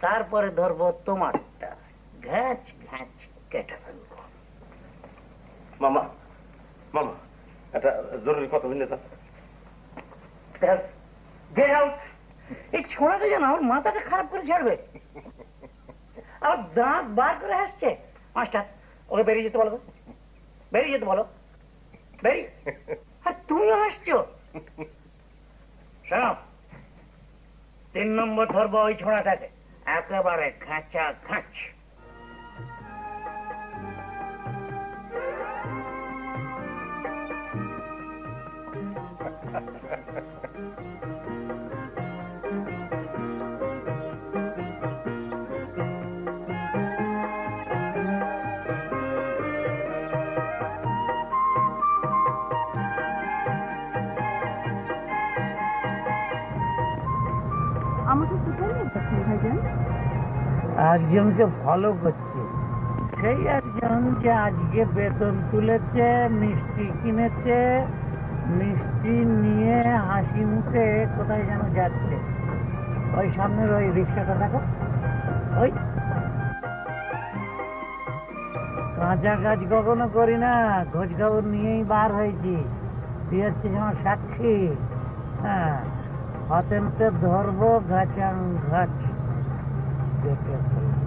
Speaker 10: তারপরে ধরবো তোমারটা, ঘ্যাঁচ ঘ্যাঁচ কেটে ফেলবো।
Speaker 4: মামা মামা একটা জরুরি কথা বললে স্যার।
Speaker 10: Get out. এই ছোড়াটা যেন আমার মাথাটা খারাপ করে ছাড়বে, আবার দাঁত বার করে হাসছে। মাস্টার, ওকে বেরিয়ে যেতে বলো, বেরিয়ে যেতে বলো, বেরিয়ে। আর তুমিও হাসছো। শোনো, 3 নম্বর ধরবো ওই ছোড়াটাকে, একেবারে খাঁচা খাঁচ।
Speaker 8: আমাকে কোথায় নিয়ে যাচ্ছেন ভাইজান?
Speaker 10: একজনকে ফলো করছি, সেই একজন যে আজকে বেতন তুলেছে, মিষ্টি কিনেছে, মিষ্টি নিয়ে হাসি মুখে কোথায় যেন যাচ্ছে। ওই সামনের ওই রিক্সাটা দেখো, ওই কাঁচা কাজ কখনো করি না, খোঁজ খবর নিয়েই বার হয়েছি। তুই হচ্ছিস আমার সাক্ষী। হ্যাঁ, হাতে ধরবো ঘাচাং ঘাচ দেখে ফেলবো।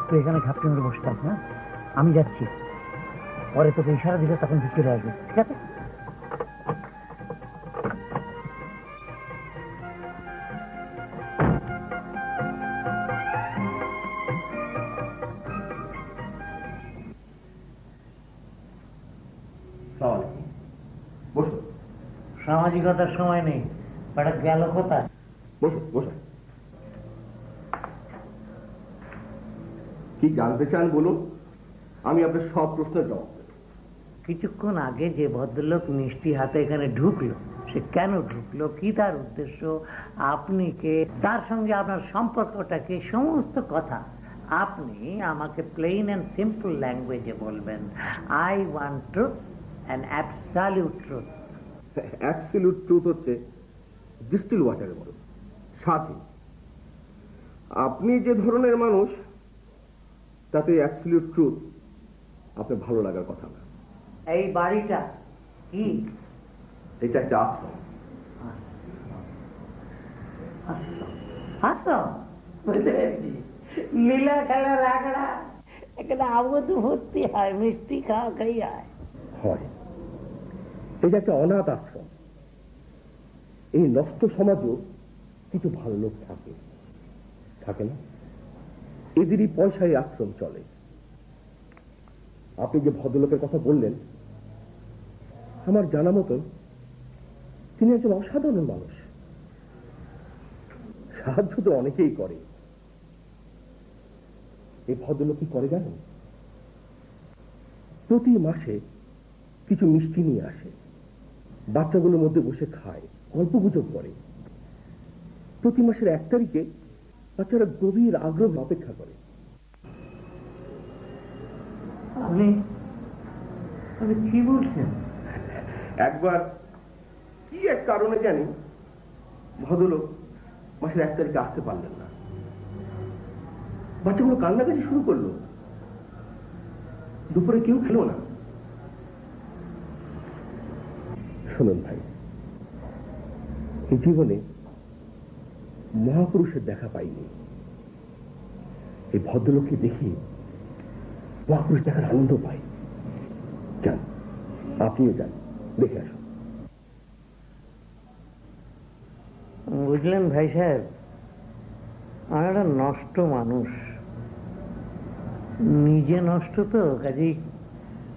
Speaker 10: তুই এখানে ঝাপটে মেরে বসে থাক, না আমি যাচ্ছি, পরে তোকে ইশারা দিলে তখন তুই চলে আসবে, ঠিক আছে? সামাজিকতার সময় নেই, বেটা গেল কোথায়?
Speaker 11: বসুন বসুন। কি জানতে চান বলুন, আমি আপনার সব প্রশ্নের জবাব দেব।
Speaker 10: কিছুক্ষণ আগে যে ভদ্রলোক মিষ্টি হাতে এখানে ঢুকলো, সে কেন ঢুকলো, কি তার উদ্দেশ্য, আপনি কে, তার সঙ্গে আপনার সম্পর্কটা কি, সমস্ত কথা আপনি আমাকে প্লেন অ্যান্ড সিম্পল ল্যাঙ্গুয়েজে বলবেন। I want truth and absolute truth.
Speaker 11: Absolute truth হচ্ছে ডিস্টিল ওয়াটারের মতো স্বাধীন। আপনি যে ধরনের মানুষ তাতে অ্যাবসলিউট ট্রুথ আপনার ভালো লাগার কথা না।
Speaker 10: এই বাড়িটা কি?
Speaker 11: এটা একটা আশ্রম।
Speaker 10: আশ্রম বুঝতে পেরেছি, লীলা খেলা রাগড়া, এখানে আবদ ভর্তি হয়, মিষ্টি খাওয়া খাই
Speaker 11: হয়। এটা একটা অনাথ আশ্রম। এই নষ্ট সমাজও কিছু ভালো লোক থাকে, থাকে না? এদেরই পয়সায় আশ্রম চলে। আপনি যে ভদ্রলোকের কথা বললেন, আমার জানা মতন তিনি একজন অসাধারণ মানুষ। সাহায্য তো অনেকেই করে, এই ভদ্রলোক কি করে জানেন? প্রতি মাসে কিছু মিষ্টি নিয়ে আসে, বাচ্চাগুলোর মধ্যে বসে খায়, গল্পগুজব করে। প্রতি মাসের 1 তারিখে বাচ্চারা গভীর আগ্রহ অপেক্ষা করে।
Speaker 10: আপনি কি বলছেন?
Speaker 11: একবার কি এক কারণে জানি ভদ্রলোক মাসের 1 তারিখে আসতে পারলেন না। বাচ্চাগুলো কান্নাকাটি শুরু করলো, দুপুরে কেউ খেলো না। শুনুন ভাই, এই জীবনে মহাপুরুষের দেখা পাইনি, এই ভদ্রলোককে দেখি মহাপুরুষ দেখার আনন্দ পাই। যান, আপনিও যান, দেখে আসুন।
Speaker 10: বুঝলেন ভাই সাহেব, আমি একটা নষ্ট মানুষ, নিজে নষ্ট, তো কাজেই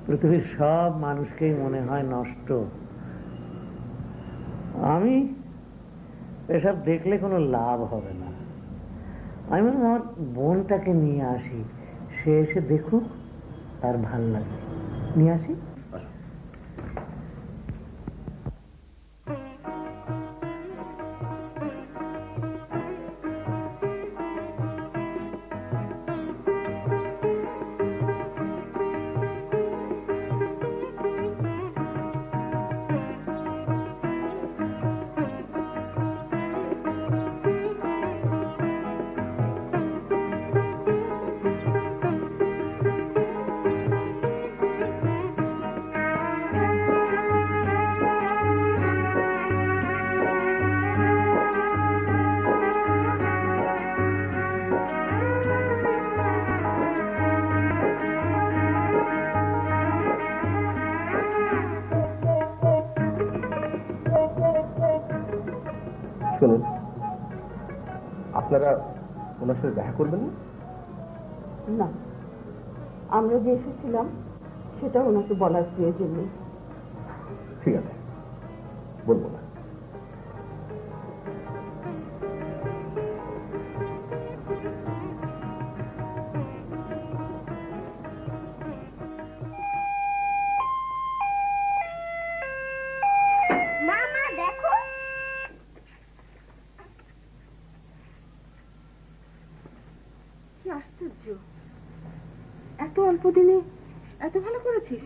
Speaker 10: পৃথিবীর সব মানুষকেই মনে হয় নষ্ট। আমি এসব দেখলে কোনো লাভ হবে না। আমি আমার বোনটাকে নিয়ে আসি, সে এসে দেখুক, তার ভাল লাগে, নিয়ে আসি।
Speaker 11: শুনুন, আপনারা ওনার সাথে দেখা করবেন না?
Speaker 5: না, আমরা যে এসেছিলাম সেটা ওনাকে বলার প্রয়োজন নেই।
Speaker 11: ঠিক আছে, বলবো না।
Speaker 5: আশ্চর্য, এত অল্প দিনে এত ভালো করেছিস।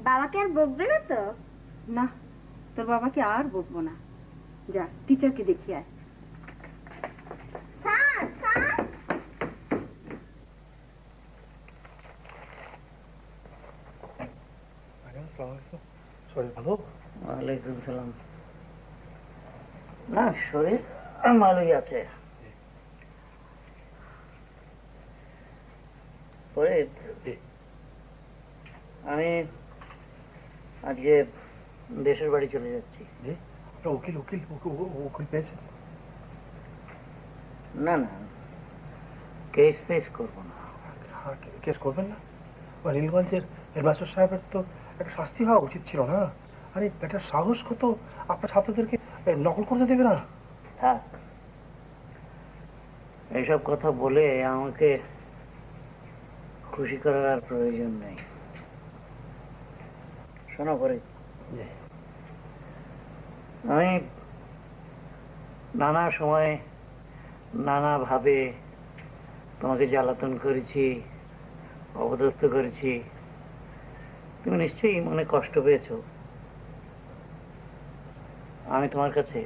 Speaker 6: বাবাকে আর বকবে না তো?
Speaker 5: না, তোর বাবাকে আর বকবো না। যা, টিচারকে দেখিয়ে আয়।
Speaker 6: Sir, sir.
Speaker 3: শরীর ভালো?
Speaker 10: ওয়ালাইকুম সালাম। না, শরীর ভালোই আছে। আমি আজকে দেশের বাড়ি চলে যাচ্ছি।
Speaker 3: উকিল উকিল উকিল পেয়েছেন?
Speaker 10: না না, কেস ফেস করবো না।
Speaker 3: কেস করবেন না? নীলগঞ্জের হেডমাস্টার সাহেবের তো একটা শাস্তি হওয়া উচিত ছিল না? আরে বেটার সাহস কত আপনার ছাত্রদেরকে নকল করতে দেবে না।
Speaker 10: থাক, এইসব কথা বলে আমাকে খুশি করার আর প্রয়োজন নেই। শোনো করে, আমি নানা সময় নানা ভাবে তোমাকে জ্বালাতন করেছি, অপদস্থ করেছি। তুমি নিশ্চয়ই মনে কষ্ট পেয়েছো। আমি তোমার কাছে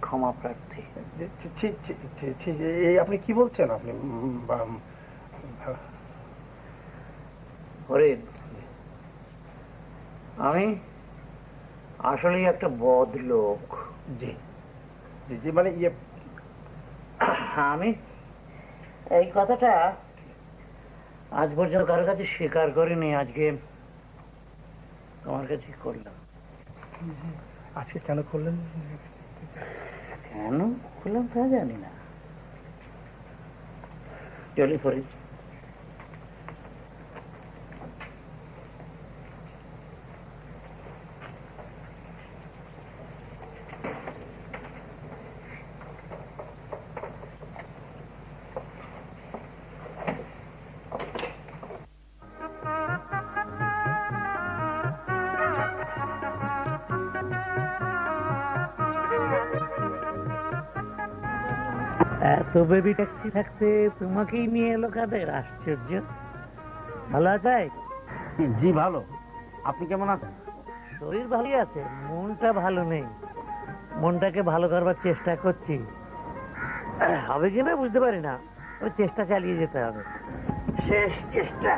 Speaker 10: ক্ষমা প্রার্থী।
Speaker 3: আপনি কি বলছেন? আপনি
Speaker 10: হরিণ, আমি আসলেই একটা বদ লোক।
Speaker 3: জি জি, মানে
Speaker 10: আমি এই কথাটা আজ পর্যন্ত কারোর কাছে স্বীকার করিনি, আজকে তোমার কাছে করলাম।
Speaker 3: আজকে কেন করলেন?
Speaker 10: কেন করলাম তা জানি না। চলি ফরিদ। এত বেবি ট্যাক্সি থাকতে তোমাকেই নিয়ে এলো কাদের? আশ্চর্য। ভালো আছে?
Speaker 9: জি ভালো। আপনি কেমন আছেন?
Speaker 10: শরীর ভালোই আছে, মনটা ভালো নেই। মনটাকে ভালো করবার চেষ্টা করছি, হবে কিনা বুঝতে পারি না। ওই চেষ্টা চালিয়ে যেতে হবে, শেষ চেষ্টা।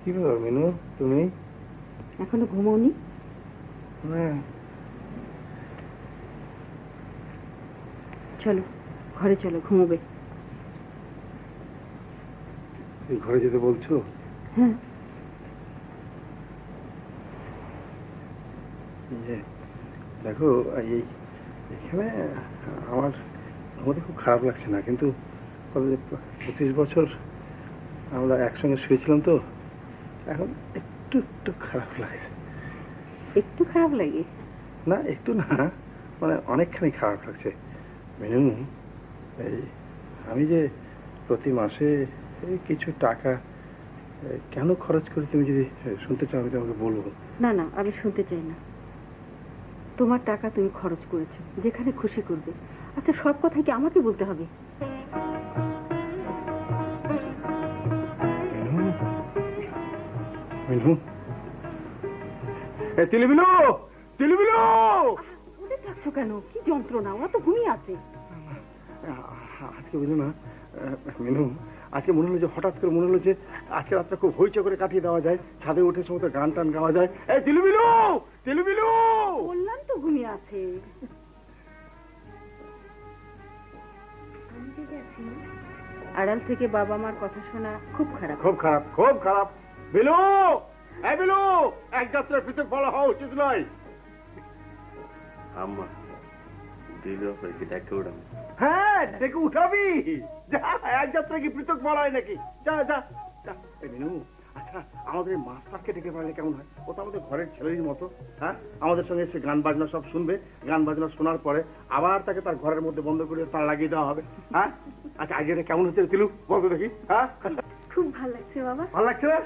Speaker 3: কি ব্যাপার মিনু, তুমি
Speaker 8: এখনো ঘুমোনি? চলো ঘরে চলো, ঘুমোবে।
Speaker 3: ঘরে যেতে বলছো?
Speaker 8: হ্যাঁ।
Speaker 3: দেখো, এখানে আমার আমাদের খুব খারাপ লাগছে না, কিন্তু 25 বছর আমরা একসঙ্গে শুয়েছিলাম তো, এখন একটু একটু খারাপ লাগছে।
Speaker 8: একটু খারাপ লাগে?
Speaker 3: না, একটু না, মানে অনেকখানি খারাপ লাগছে। মিনু, আমি যে প্রতি মাসে কিছু টাকা কেন খরচ করি, তুমি যদি শুনতে চাও আমি তোমাকে বলবো।
Speaker 8: না না, আমি শুনতে চাই না। তোমার টাকা তুমি খরচ করেছো, যেখানে খুশি করবে। আচ্ছা, সব কথা কি আমাকে বলতে হবে?
Speaker 3: মিনু, তিলুবিলু, তিলুবিলু,
Speaker 8: ওদের থাকছো কেন? কি যন্ত্রণা, ওরা তো ঘুমিয়ে আছে।
Speaker 3: আজকে বুঝলো না মিনু, আজকে মনে হলো যে হঠাৎ করে মনে হলো যে আজকে রাতটা খুব হইচই করে কাটিয়ে দেওয়া যায়, ছাদে উঠে সমস্ত গান টান গাওয়া যায়। এই তিলুবিলু, তিলুবিলু,
Speaker 8: বললাম তো ঘুমিয়ে আছে। আড়াল থেকে বাবা মার কথা শোনা খুব খারাপ,
Speaker 3: খুব খারাপ, খুব খারাপ। বিলু, এই বিলু, এক যাত্রার পৃথক বলা হওয়া উচিত নয়।
Speaker 4: আম্মা দিল কি ডেকে উঠাবো?
Speaker 3: হ্যাঁ, ডেকে উঠাবি। যা, এক যাত্রা কি পৃথক বলা হয় নাকি? যা যা যা। এই বিনু, আচ্ছা আমাদের মাস্টারকে ডেকে পারলে কেমন হয়? ও তো আমাদের ঘরের ছেলের মতো। হ্যাঁ, আমাদের সঙ্গে এসে গান বাজনা সব শুনবে, গান বাজনা শোনার পরে আবার তাকে তার ঘরের মধ্যে বন্ধ করে তার লাগিয়ে দেওয়া হবে। হ্যাঁ, আচ্ছা আইডিয়াটা কেমন হচ্ছে তিলু, বলতো দেখি। হ্যাঁ,
Speaker 6: খুব ভালো লাগছে বাবা।
Speaker 3: ভালো লাগছে না?